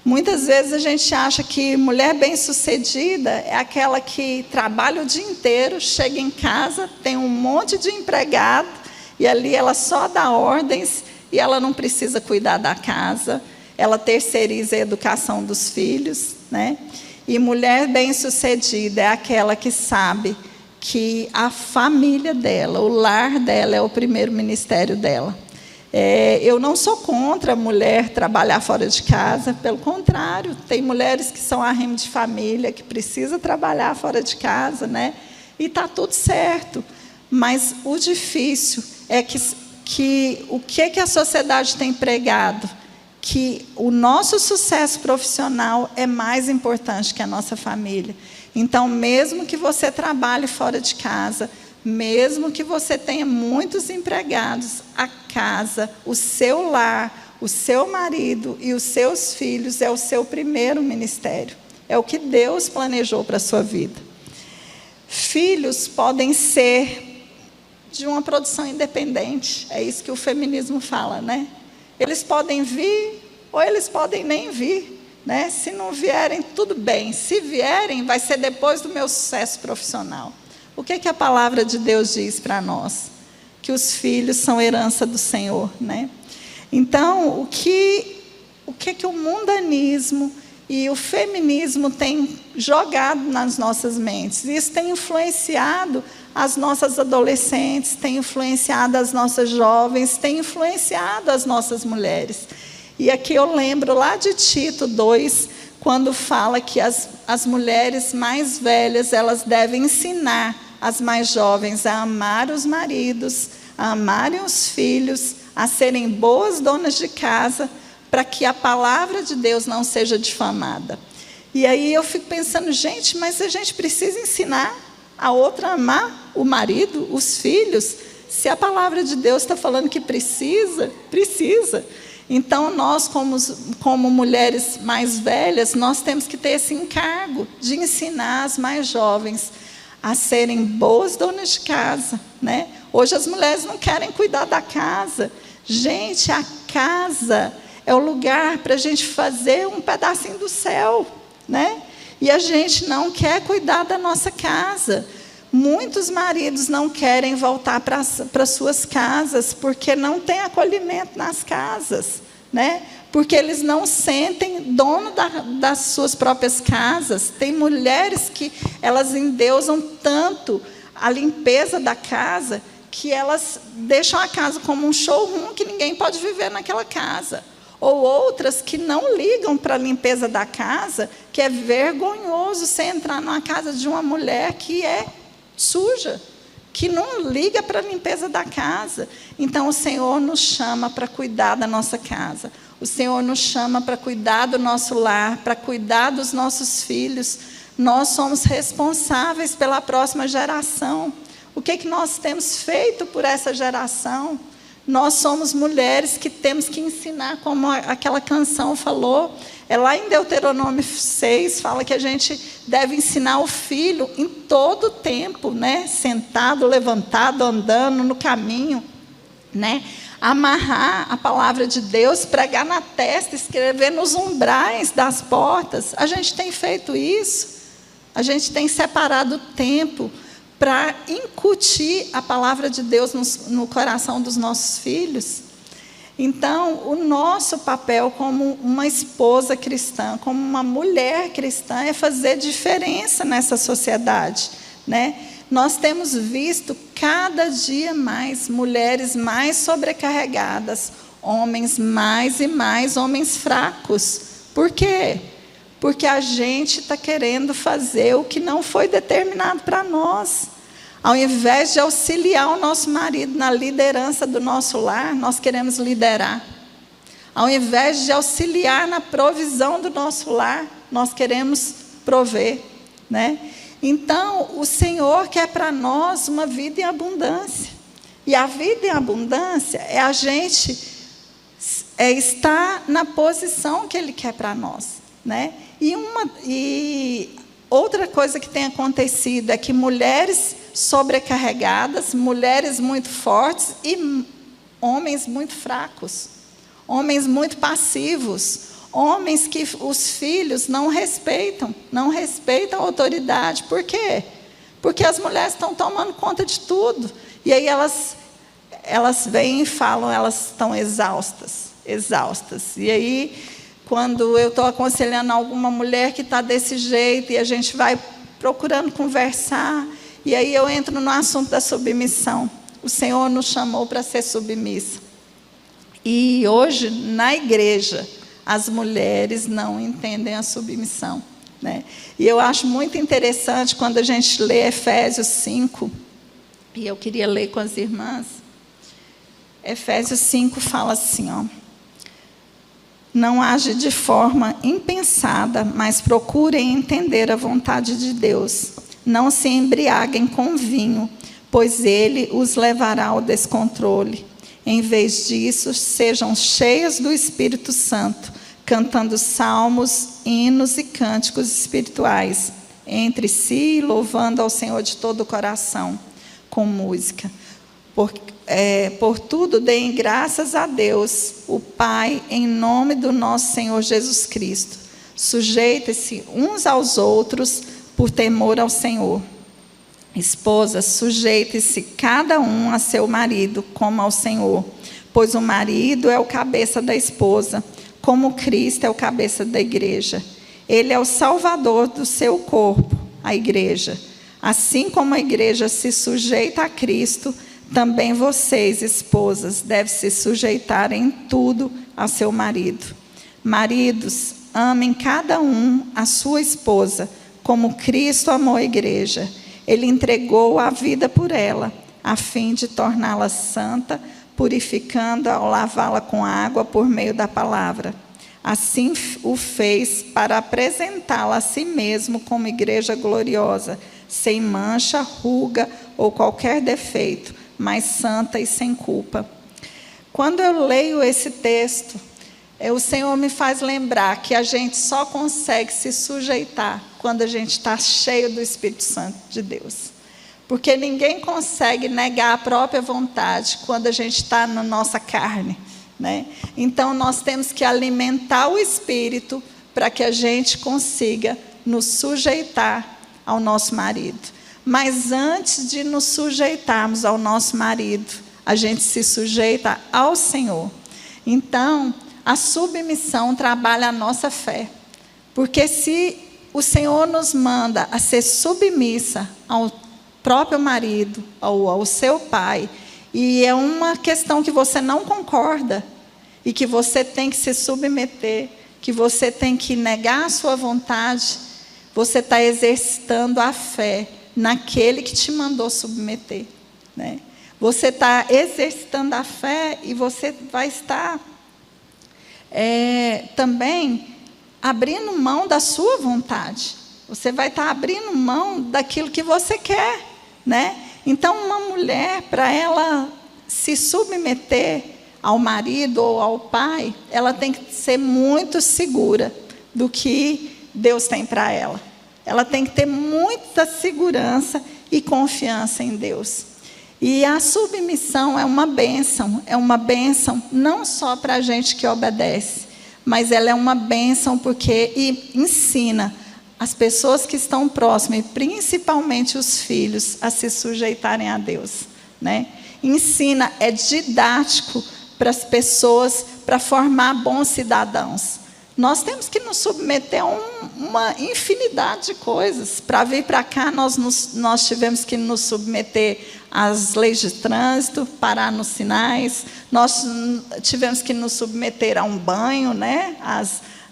Muitas vezes a gente acha que mulher bem-sucedida é aquela que trabalha o dia inteiro, chega em casa, tem um monte de empregado, e ali ela só dá ordens, e ela não precisa cuidar da casa, ela terceiriza a educação dos filhos, né? E mulher bem-sucedida é aquela que sabe que a família dela, o lar dela é o primeiro ministério dela. Eu não sou contra a mulher trabalhar fora de casa, pelo contrário, tem mulheres que são arrimo de família, que precisam trabalhar fora de casa, né? E está tudo certo. Mas o difícil é que o que a sociedade tem pregado? Que o nosso sucesso profissional é mais importante que a nossa família. Então, mesmo que você trabalhe fora de casa, mesmo que você tenha muitos empregados, a casa, o seu lar, o seu marido e os seus filhos é o seu primeiro ministério. É o que Deus planejou para a sua vida. Filhos podem ser de uma produção independente. É isso que o feminismo fala, né? Eles podem vir ou eles podem nem vir, né? Se não vierem, tudo bem. Se vierem, vai ser depois do meu sucesso profissional. O que a palavra de Deus diz para nós? Que os filhos são herança do Senhor, né? Então, o que o mundanismo e o feminismo têm jogado nas nossas mentes? Isso tem influenciado as nossas adolescentes, tem influenciado as nossas jovens, tem influenciado as nossas mulheres. E aqui eu lembro lá de Tito 2, quando fala que as mulheres mais velhas, elas devem ensinar as mais jovens a amar os maridos, a amarem os filhos, a serem boas donas de casa, para que a palavra de Deus não seja difamada. E aí eu fico pensando, gente, mas a gente precisa ensinar a outra a amar o marido, os filhos, se a palavra de Deus está falando que precisa. Então, nós, como mulheres mais velhas, nós temos que ter esse encargo de ensinar as mais jovens a serem boas donas de casa, né? Hoje as mulheres não querem cuidar da casa. Gente, a casa é o lugar para a gente fazer um pedacinho do céu, né? E a gente não quer cuidar da nossa casa. Muitos maridos não querem voltar para suas casas porque não tem acolhimento nas casas, né? Porque eles não sentem dono das suas próprias casas. Tem mulheres que elas endeusam tanto a limpeza da casa que elas deixam a casa como um showroom que ninguém pode viver naquela casa. Ou outras que não ligam para a limpeza da casa, que é vergonhoso você entrar numa casa de uma mulher que é suja, que não liga para a limpeza da casa. Então, o Senhor nos chama para cuidar da nossa casa. O Senhor nos chama para cuidar do nosso lar, para cuidar dos nossos filhos. Nós somos responsáveis pela próxima geração. O que nós temos feito por essa geração? Nós somos mulheres que temos que ensinar, como aquela canção falou. Lá em Deuteronômio 6, fala que a gente deve ensinar o filho em todo o tempo, né? Sentado, levantado, andando, no caminho. né? Amarrar a palavra de Deus, pregar na testa, escrever nos umbrais das portas. A gente tem feito isso. A gente tem separado tempo para incutir a palavra de Deus no coração dos nossos filhos. Então, o nosso papel como uma esposa cristã, como uma mulher cristã, é fazer diferença nessa sociedade, né? Nós temos visto cada dia mais mulheres mais sobrecarregadas, homens mais e mais homens fracos. Por quê? Porque a gente está querendo fazer o que não foi determinado para nós. Ao invés de auxiliar o nosso marido na liderança do nosso lar, nós queremos liderar. Ao invés de auxiliar na provisão do nosso lar, nós queremos prover, né? Então, o Senhor quer para nós uma vida em abundância. E a vida em abundância é a gente estar na posição que Ele quer para nós, né? E outra coisa que tem acontecido é que mulheres sobrecarregadas, mulheres muito fortes e homens muito fracos, homens muito passivos, homens que os filhos não respeitam a autoridade. Por quê? Porque as mulheres estão tomando conta de tudo. E aí elas vêm e falam, elas estão exaustas. E aí, quando eu estou aconselhando alguma mulher que está desse jeito, e a gente vai procurando conversar, e aí eu entro no assunto da submissão. O Senhor nos chamou para ser submissa. E hoje, na igreja, as mulheres não entendem a submissão, né? E eu acho muito interessante quando a gente lê Efésios 5, e eu queria ler com as irmãs. Efésios 5 fala assim, ó: não age de forma impensada, mas procurem entender a vontade de Deus. Não se embriaguem com vinho, pois ele os levará ao descontrole. Em vez disso, sejam cheios do Espírito Santo, cantando salmos, hinos e cânticos espirituais, entre si, louvando ao Senhor de todo o coração, com música. Por tudo, deem graças a Deus, o Pai, em nome do nosso Senhor Jesus Cristo. Sujeitem-se uns aos outros, por temor ao Senhor. Esposas, sujeite-se cada um a seu marido, como ao Senhor, pois o marido é o cabeça da esposa, como Cristo é o cabeça da igreja. Ele é o salvador do seu corpo, a igreja. Assim como a igreja se sujeita a Cristo, também vocês, esposas, devem se sujeitar em tudo a seu marido. Maridos, amem cada um a sua esposa, como Cristo amou a igreja. Ele entregou a vida por ela, a fim de torná-la santa, purificando-a ao lavá-la com água por meio da palavra. Assim o fez para apresentá-la a si mesmo como igreja gloriosa, sem mancha, ruga ou qualquer defeito, mas santa e sem culpa. Quando eu leio esse texto, o Senhor me faz lembrar que a gente só consegue se sujeitar quando a gente está cheio do Espírito Santo de Deus. Porque ninguém consegue negar a própria vontade quando a gente está na nossa carne, né? Então, nós temos que alimentar o Espírito para que a gente consiga nos sujeitar ao nosso marido. Mas antes de nos sujeitarmos ao nosso marido, a gente se sujeita ao Senhor. Então, a submissão trabalha a nossa fé. Porque se o Senhor nos manda a ser submissa ao próprio marido, ao seu pai, e é uma questão que você não concorda, e que você tem que se submeter, que você tem que negar a sua vontade, você está exercitando a fé naquele que te mandou submeter, né? Você está exercitando a fé e você vai estar também abrindo mão da sua vontade. Você vai estar abrindo mão daquilo que você quer, né? Então, uma mulher, para ela se submeter ao marido ou ao pai, ela tem que ser muito segura do que Deus tem para ela. Ela tem que ter muita segurança e confiança em Deus. E a submissão é uma bênção não só para a gente que obedece, mas ela é uma bênção porque ensina as pessoas que estão próximas, e principalmente os filhos, a se sujeitarem a Deus, né? Ensina, é didático para as pessoas, para formar bons cidadãos. Nós temos que nos submeter a uma infinidade de coisas. Para vir para cá, nós tivemos que nos submeter às leis de trânsito, parar nos sinais. Nós tivemos que nos submeter a um banho, né?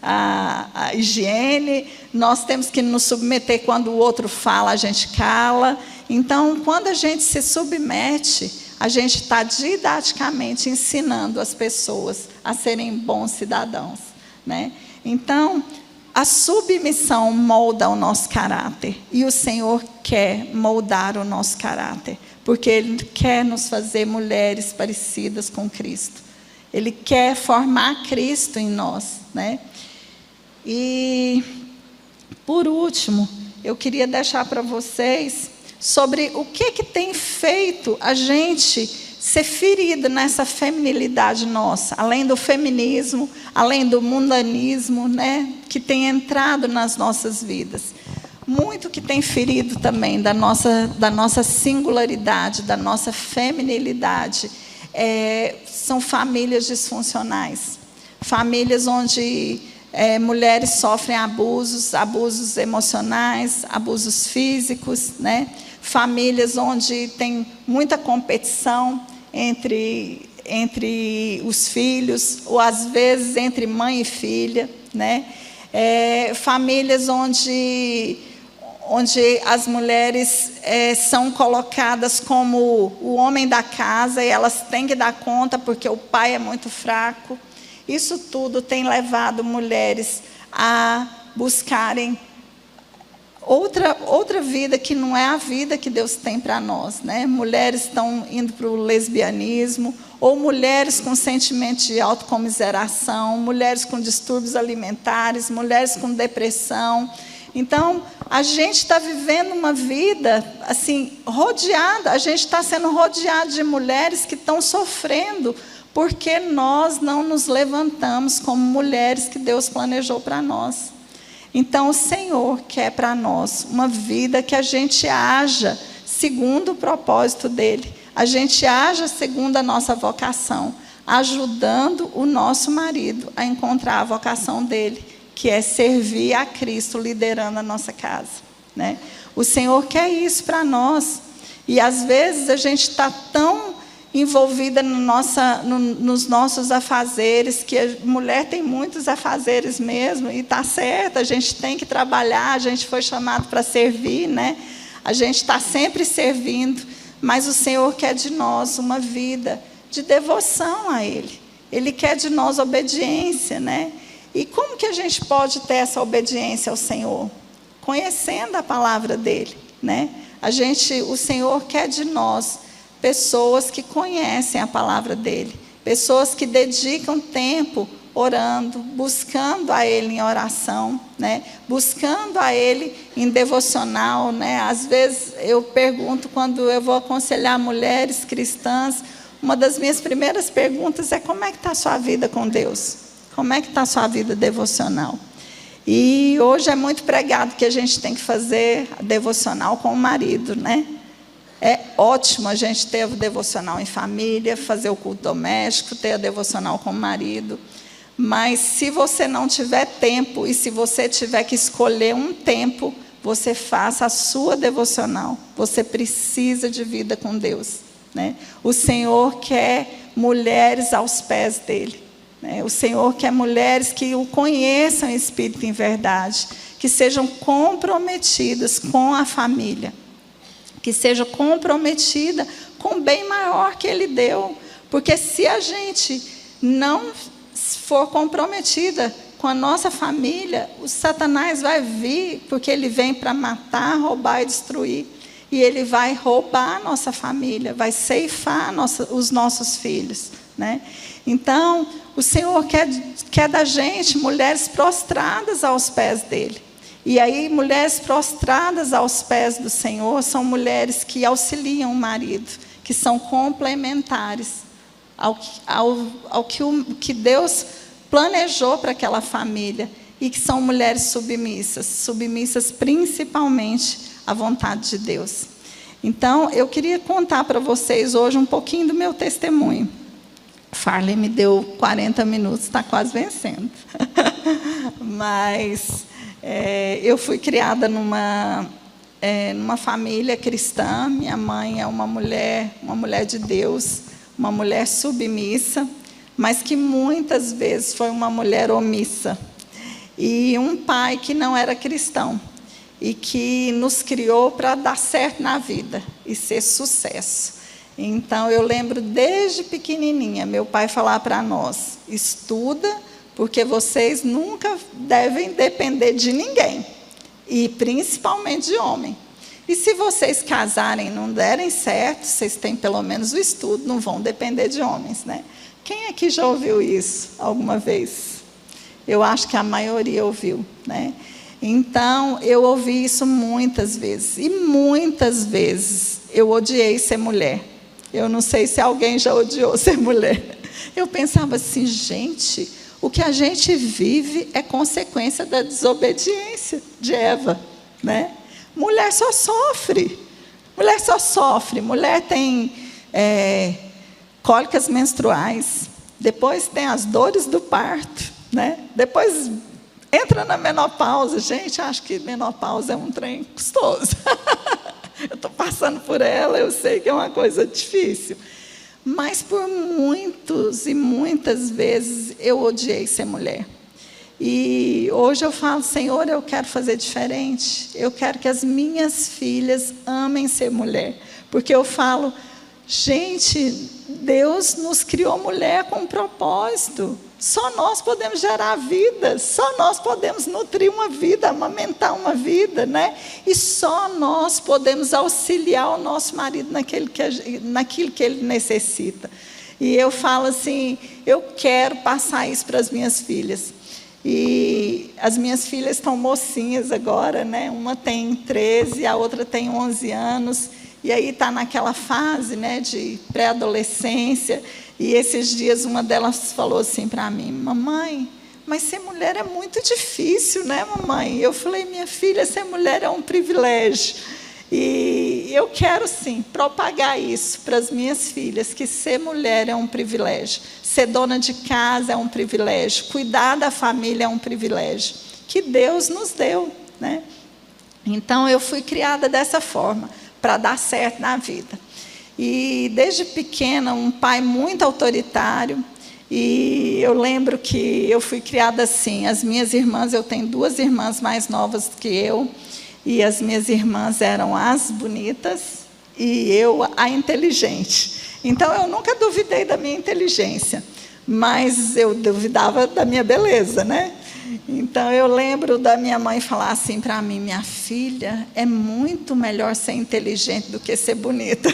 A higiene. Nós temos que nos submeter quando o outro fala, a gente cala. Então, quando a gente se submete, a gente está didaticamente ensinando as pessoas a serem bons cidadãos, né? Então, a submissão molda o nosso caráter. E o Senhor quer moldar o nosso caráter, porque Ele quer nos fazer mulheres parecidas com Cristo. Ele quer formar Cristo em nós, né? E, por último, eu queria deixar para vocês sobre o que tem feito a gente ser ferida nessa feminilidade nossa, além do feminismo, além do mundanismo, né, que tem entrado nas nossas vidas. Muito que tem ferido também da nossa singularidade, da nossa feminilidade, são famílias disfuncionais. Famílias onde mulheres sofrem abusos emocionais, abusos físicos, né? Famílias onde tem muita competição entre os filhos, ou às vezes entre mãe e filha, né? Famílias onde as mulheres são colocadas como o homem da casa e elas têm que dar conta porque o pai é muito fraco. Isso tudo tem levado mulheres a buscarem outra vida que não é a vida que Deus tem para nós, né? Mulheres estão indo para o lesbianismo, ou mulheres com sentimento de autocomiseração, mulheres com distúrbios alimentares, mulheres com depressão. Então, a gente está vivendo uma vida assim, rodeada, a gente está sendo rodeado de mulheres que estão sofrendo, porque nós não nos levantamos como mulheres que Deus planejou para nós. Então, o Senhor quer para nós uma vida que a gente haja segundo o propósito dEle. A gente haja segundo a nossa vocação, ajudando o nosso marido a encontrar a vocação dele, que é servir a Cristo, liderando a nossa casa, né? O Senhor quer isso para nós. E, às vezes, a gente está tão envolvida nos nossos afazeres, que a mulher tem muitos afazeres mesmo, e está certo, a gente tem que trabalhar, a gente foi chamado para servir, né? A gente está sempre servindo, mas o Senhor quer de nós uma vida de devoção a Ele. Ele quer de nós obediência, né? E como que a gente pode ter essa obediência ao Senhor? Conhecendo a palavra dEle, né? O Senhor quer de nós pessoas que conhecem a palavra dEle, pessoas que dedicam tempo orando, buscando a Ele em oração, né? Buscando a Ele em devocional, né? Às vezes eu pergunto, quando eu vou aconselhar mulheres cristãs, uma das minhas primeiras perguntas é: como é que está a sua vida com Deus? Como é que está a sua vida devocional? E hoje é muito pregado que a gente tem que fazer a devocional com o marido, né? É ótimo a gente ter o devocional em família, fazer o culto doméstico, ter a devocional com o marido. Mas se você não tiver tempo, e se você tiver que escolher um tempo, você faça a sua devocional. Você precisa de vida com Deus, né? O Senhor quer mulheres aos pés dEle, né? O Senhor quer mulheres que o conheçam em espírito e em verdade, que sejam comprometidas com a família, que seja comprometida com o bem maior que Ele deu. Porque se a gente não for comprometida com a nossa família, o Satanás vai vir, porque ele vem para matar, roubar e destruir. E ele vai roubar a nossa família, vai ceifar os nossos filhos, né? Então, o Senhor quer da gente mulheres prostradas aos pés dEle. E aí, mulheres prostradas aos pés do Senhor são mulheres que auxiliam o marido, que são complementares ao que Deus planejou para aquela família, e que são mulheres submissas principalmente à vontade de Deus. Então, eu queria contar para vocês hoje um pouquinho do meu testemunho. Farley me deu 40 minutos, está quase vencendo. Mas eu fui criada numa família cristã. Minha mãe é uma mulher de Deus, uma mulher submissa, mas que muitas vezes foi uma mulher omissa. E um pai que não era cristão, e que nos criou para dar certo na vida e ser sucesso. Então, eu lembro desde pequenininha, meu pai falar para nós: estuda, porque vocês nunca devem depender de ninguém, e principalmente de homem. E se vocês casarem e não derem certo, vocês têm pelo menos o estudo, não vão depender de homens, né? Quem aqui já ouviu isso alguma vez? Eu acho que a maioria ouviu, né? Então, eu ouvi isso muitas vezes. E muitas vezes eu odiei ser mulher. Eu não sei se alguém já odiou ser mulher. Eu pensava assim, gente, o que a gente vive é consequência da desobediência de Eva, né? Mulher só sofre. Mulher só sofre. Mulher tem cólicas menstruais. Depois tem as dores do parto, né? Depois entra na menopausa. Gente, acho que menopausa é um trem custoso. Eu estou passando por ela, eu sei que é uma coisa difícil. Mas por muitas e muitas vezes eu odiei ser mulher. E hoje eu falo, Senhor, eu quero fazer diferente. Eu quero que as minhas filhas amem ser mulher. Porque eu falo, gente, Deus nos criou mulher com um propósito. Só nós podemos gerar vida, só nós podemos nutrir uma vida, amamentar uma vida, né? E só nós podemos auxiliar o nosso marido naquilo que ele necessita. E eu falo assim, eu quero passar isso para as minhas filhas. E as minhas filhas estão mocinhas agora, né? Uma tem 13, a outra tem 11 anos. E aí está naquela fase, né, de pré-adolescência. E esses dias uma delas falou assim para mim, mamãe, mas ser mulher é muito difícil, né, mamãe? Eu falei, minha filha, ser mulher é um privilégio. E eu quero, sim, propagar isso para as minhas filhas, que ser mulher é um privilégio. Ser dona de casa é um privilégio. Cuidar da família é um privilégio que Deus nos deu, né? Então, eu fui criada dessa forma, para dar certo na vida. E desde pequena, um pai muito autoritário, e eu lembro que eu fui criada assim, as minhas irmãs, eu tenho 2 irmãs mais novas que eu, e as minhas irmãs eram as bonitas, e eu a inteligente. Então, eu nunca duvidei da minha inteligência, mas eu duvidava da minha beleza, né? Então, eu lembro da minha mãe falar assim para mim, minha filha, é muito melhor ser inteligente do que ser bonita.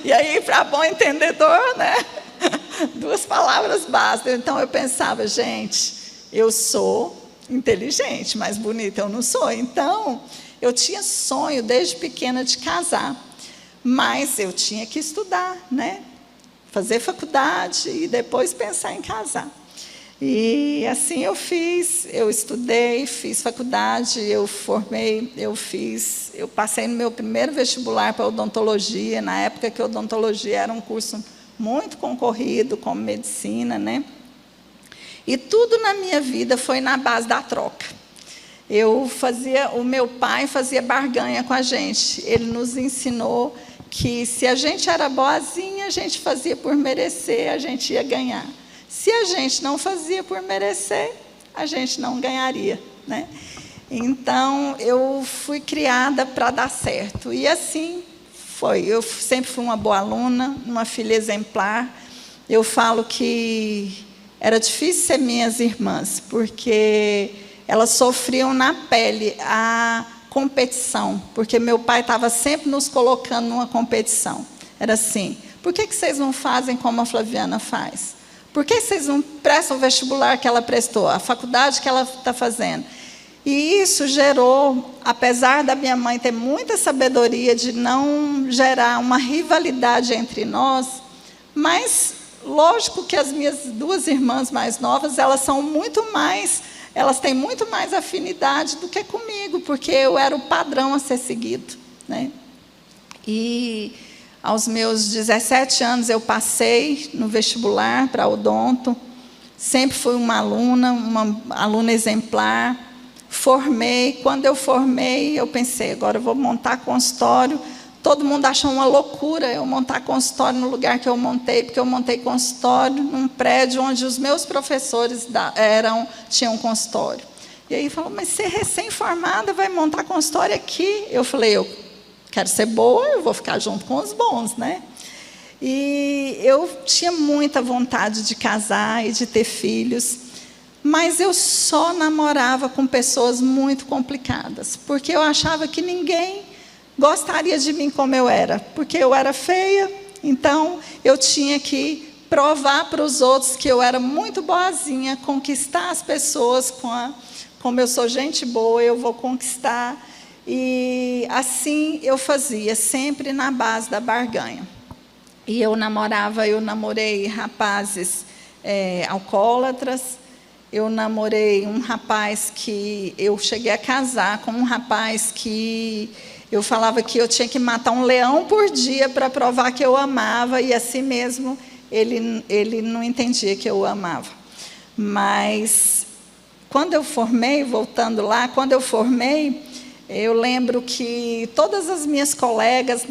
E aí, para bom entendedor, né? 2 palavras bastam. Então, eu pensava, gente, eu sou inteligente, mas bonita eu não sou. Então, eu tinha sonho desde pequena de casar, mas eu tinha que estudar, né? Fazer faculdade e depois pensar em casar. E assim eu fiz, eu estudei, fiz faculdade, eu formei, eu passei no meu primeiro vestibular para odontologia, na época que odontologia era um curso muito concorrido, como medicina, né? E tudo na minha vida foi na base da troca. O meu pai fazia barganha com a gente, ele nos ensinou que se a gente era boazinha, a gente fazia por merecer, a gente ia ganhar. Se a gente não fazia por merecer, a gente não ganharia, né? Então, eu fui criada para dar certo. E assim foi. Eu sempre fui uma boa aluna, uma filha exemplar. Eu falo que era difícil ser minhas irmãs, porque elas sofriam na pele a competição, porque meu pai estava sempre nos colocando numa competição. Era assim, por que vocês não fazem como a Flaviana faz? Por que vocês não prestam o vestibular que ela prestou, a faculdade que ela está fazendo? E isso gerou, apesar da minha mãe ter muita sabedoria de não gerar uma rivalidade entre nós, mas lógico que as minhas 2 irmãs mais novas, elas têm muito mais afinidade do que comigo, porque eu era o padrão a ser seguido, né? E aos meus 17 anos eu passei no vestibular para odonto, sempre fui uma aluna exemplar. Formei, quando eu formei, eu pensei, agora eu vou montar consultório. Todo mundo achou uma loucura eu montar consultório no lugar que eu montei, porque eu montei consultório num prédio onde os meus professores tinham consultório. E aí falou, mas você recém-formada vai montar consultório aqui? Eu falei, eu quero ser boa, eu vou ficar junto com os bons, né? E eu tinha muita vontade de casar e de ter filhos, mas eu só namorava com pessoas muito complicadas, porque eu achava que ninguém gostaria de mim como eu era, porque eu era feia, então eu tinha que provar para os outros que eu era muito boazinha, conquistar as pessoas como eu sou gente boa, eu vou conquistar. E assim eu fazia, sempre na base da barganha. E eu namorei rapazes alcoólatras. Eu namorei um rapaz que eu cheguei a casar com um rapaz que eu falava que eu tinha que matar um leão por dia para provar que eu amava, e assim mesmo ele não entendia que eu o amava. Mas quando eu formei, voltando lá, eu lembro que todas as minhas colegas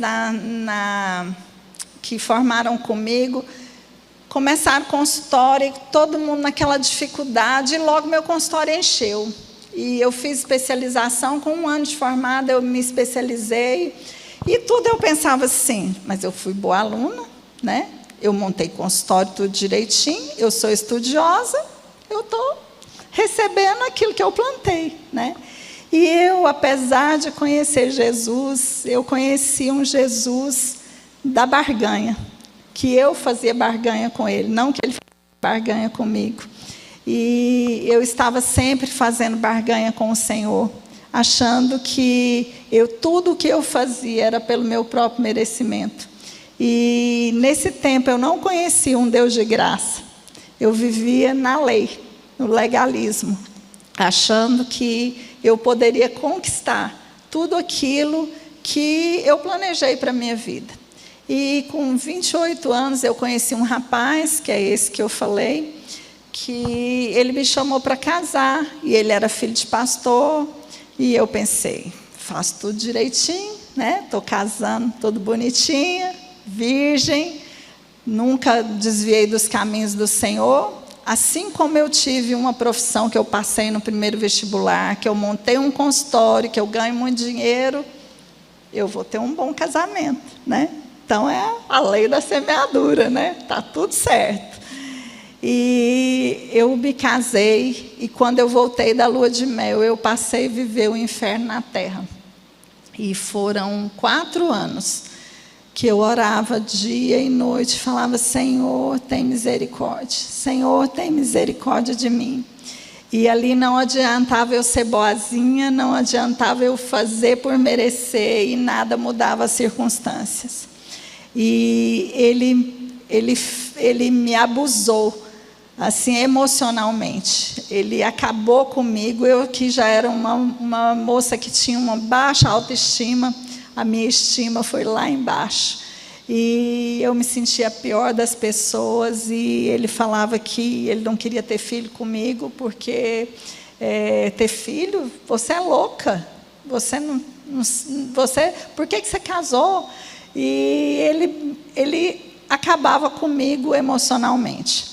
que formaram comigo começaram o consultório, todo mundo naquela dificuldade, e logo meu consultório encheu. E eu fiz especialização, com 1 ano de formada, eu me especializei, e tudo eu pensava assim, mas eu fui boa aluna, né? Eu montei consultório tudo direitinho, eu sou estudiosa, eu estou recebendo aquilo que eu plantei, né? E eu, apesar de conhecer Jesus, eu conheci um Jesus da barganha, que eu fazia barganha com ele, não que ele fazia barganha comigo. E eu estava sempre fazendo barganha com o Senhor, achando que tudo o que eu fazia era pelo meu próprio merecimento. E nesse tempo eu não conhecia um Deus de graça. Eu vivia na lei, no legalismo, achando que eu poderia conquistar tudo aquilo que eu planejei para a minha vida. E com 28 anos eu conheci um rapaz, que é esse que eu falei, que ele me chamou para casar, e ele era filho de pastor, e eu pensei, faço tudo direitinho, né? Estou casando, tudo bonitinha, virgem, nunca desviei dos caminhos do Senhor. Assim como eu tive uma profissão que eu passei no primeiro vestibular, que eu montei um consultório, que eu ganho muito dinheiro, eu vou ter um bom casamento, né? Então, é a lei da semeadura, né? Está tudo certo. E eu me casei, e quando eu voltei da lua de mel, eu passei a viver o inferno na terra. E foram 4 anos que eu orava dia e noite, falava, Senhor, tem misericórdia. Senhor, tem misericórdia de mim. E ali não adiantava eu ser boazinha, não adiantava eu fazer por merecer, e nada mudava as circunstâncias. E ele me abusou, assim, emocionalmente. Ele acabou comigo. Eu, que já era uma moça que tinha uma baixa autoestima, a minha estima foi lá embaixo. E eu me sentia a pior das pessoas, e ele falava que ele não queria ter filho comigo, porque ter filho, você é louca, por que você casou? E ele acabava comigo emocionalmente.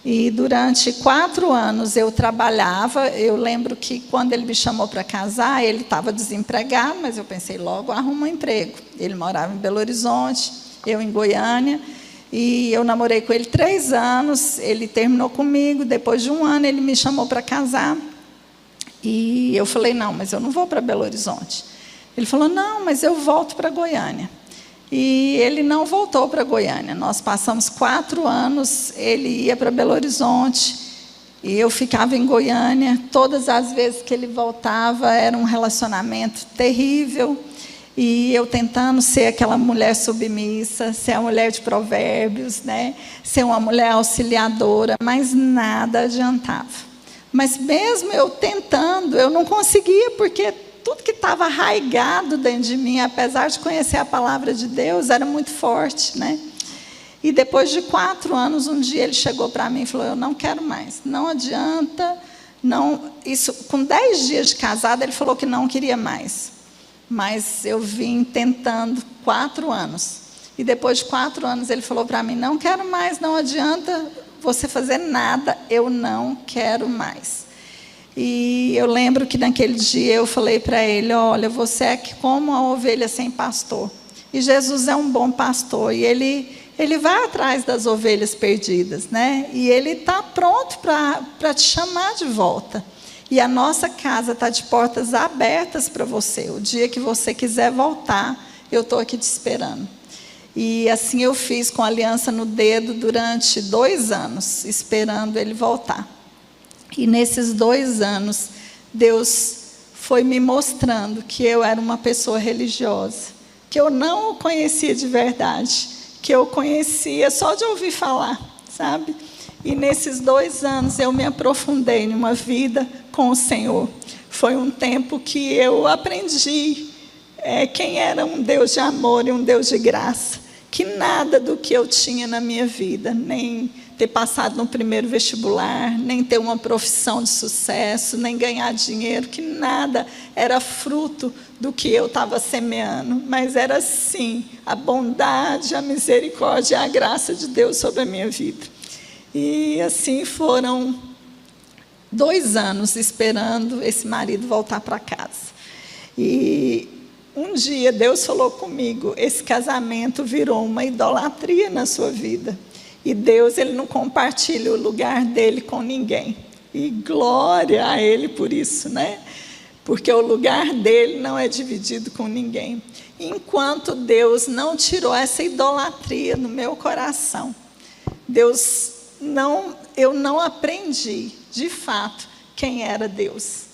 E durante 4 anos eu trabalhava. Eu lembro que quando ele me chamou para casar, ele estava desempregado, mas eu pensei, logo arrumo um emprego. Ele morava em Belo Horizonte, eu em Goiânia, e eu namorei com ele 3 anos, ele terminou comigo. Depois de 1 ano ele me chamou para casar, e eu falei, não, mas eu não vou para Belo Horizonte. Ele falou, não, mas eu volto para Goiânia. E ele não voltou para Goiânia. Nós passamos 4 anos, ele ia para Belo Horizonte, E eu ficava em Goiânia, todas as vezes que ele voltava era um relacionamento terrível. E eu tentando ser aquela mulher submissa, ser a mulher de provérbios, né? Ser uma mulher auxiliadora, mas nada adiantava. Mas mesmo eu tentando, eu não conseguia, porque tudo que estava arraigado dentro de mim, apesar de conhecer a palavra de Deus, era muito forte, né? E depois de 4 anos, um dia ele chegou para mim e falou: eu não quero mais, não adianta, não. Isso, com 10 dias de casada, ele falou que não queria mais. Mas eu vim tentando 4 anos. E depois de 4 anos, ele falou para mim: não quero mais, não adianta você fazer nada, eu não quero mais. E eu lembro que naquele dia eu falei para ele: olha, você é como a ovelha sem pastor. E Jesus é um bom pastor, e ele vai atrás das ovelhas perdidas, né? E ele está pronto para te chamar de volta. E a nossa casa está de portas abertas para você. O dia que você quiser voltar, eu estou aqui te esperando. E assim eu fiz, com a aliança no dedo, durante 2 anos, esperando ele voltar. E nesses 2 anos, Deus foi me mostrando que eu era uma pessoa religiosa, que eu não o conhecia de verdade, que eu conhecia só de ouvir falar, sabe? E nesses 2 anos eu me aprofundei numa vida com o Senhor. Foi um tempo que eu aprendi quem era um Deus de amor e um Deus de graça. Que nada do que eu tinha na minha vida, nem ter passado no primeiro vestibular, nem ter uma profissão de sucesso, nem ganhar dinheiro, que nada era fruto do que eu estava semeando. Mas era sim a bondade, a misericórdia e a graça de Deus sobre a minha vida. E assim foram 2 anos esperando esse marido voltar para casa. E um dia Deus falou comigo: esse casamento virou uma idolatria na sua vida. E Deus, ele não compartilha o lugar dele com ninguém. E glória a ele por isso, né? Porque o lugar dele não é dividido com ninguém. Enquanto Deus não tirou essa idolatria no meu coração, eu não aprendi, de fato, quem era Deus.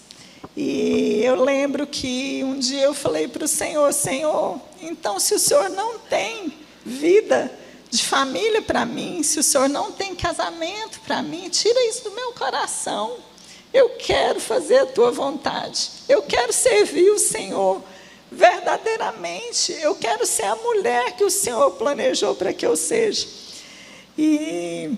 E eu lembro que um dia eu falei para o Senhor: Senhor, então se o Senhor não tem vida de família para mim, se o Senhor não tem casamento para mim, tira isso do meu coração. Eu quero fazer a tua vontade. Eu quero servir o Senhor verdadeiramente. Eu quero ser a mulher que o Senhor planejou para que eu seja. E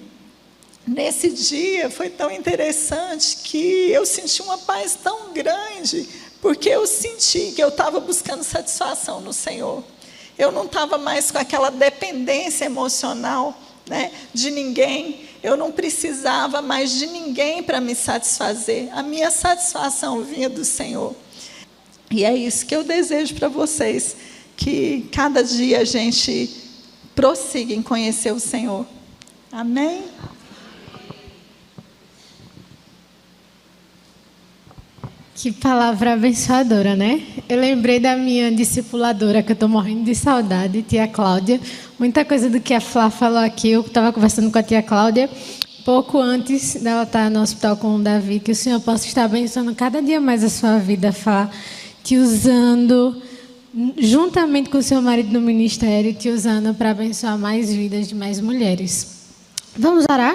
nesse dia foi tão interessante que eu senti uma paz tão grande, porque eu senti que eu estava buscando satisfação no Senhor. Eu não estava mais com aquela dependência emocional, né, de ninguém. Eu não precisava mais de ninguém para me satisfazer. A minha satisfação vinha do Senhor. E é isso que eu desejo para vocês, que cada dia a gente prossiga em conhecer o Senhor. Amém? Que palavra abençoadora, né? Eu lembrei da minha discipuladora, que eu estou morrendo de saudade, tia Cláudia. Muita coisa do que a Flá falou aqui, eu estava conversando com a tia Cláudia, pouco antes dela estar no hospital com o Davi, que o Senhor possa estar abençoando cada dia mais a sua vida, Flá, te usando, juntamente com o seu marido no ministério, te usando para abençoar mais vidas de mais mulheres. Vamos orar?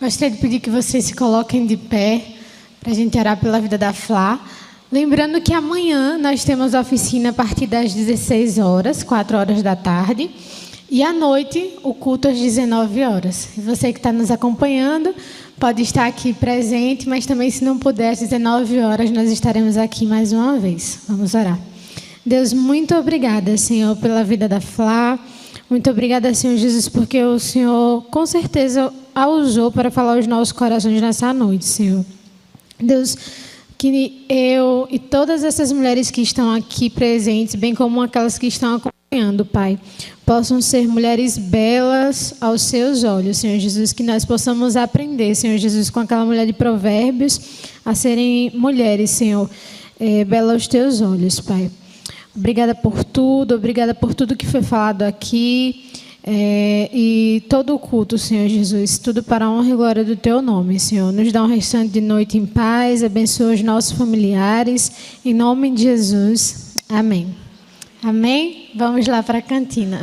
Gostaria de pedir que vocês se coloquem de pé, para a gente orar pela vida da Flá. Lembrando que amanhã nós temos a oficina a partir das 16 horas, 4 horas da tarde. E à noite, o culto às 19 horas. E você que está nos acompanhando, pode estar aqui presente, mas também, se não puder, às 19 horas, nós estaremos aqui mais uma vez. Vamos orar. Deus, muito obrigada, Senhor, pela vida da Flá. Muito obrigada, Senhor Jesus, porque o Senhor, com certeza, a usou para falar aos nossos corações nessa noite, Senhor. Deus, que eu e todas essas mulheres que estão aqui presentes, bem como aquelas que estão acompanhando, Pai, possam ser mulheres belas aos seus olhos, Senhor Jesus, que nós possamos aprender, Senhor Jesus, com aquela mulher de Provérbios, a serem mulheres, Senhor, belas aos teus olhos, Pai. Obrigada por tudo que foi falado aqui. E todo o culto, Senhor Jesus, tudo para a honra e glória do Teu nome, Senhor. Nos dá um restante de noite em paz, abençoa os nossos familiares, em nome de Jesus. Amém. Amém? Vamos lá para a cantina.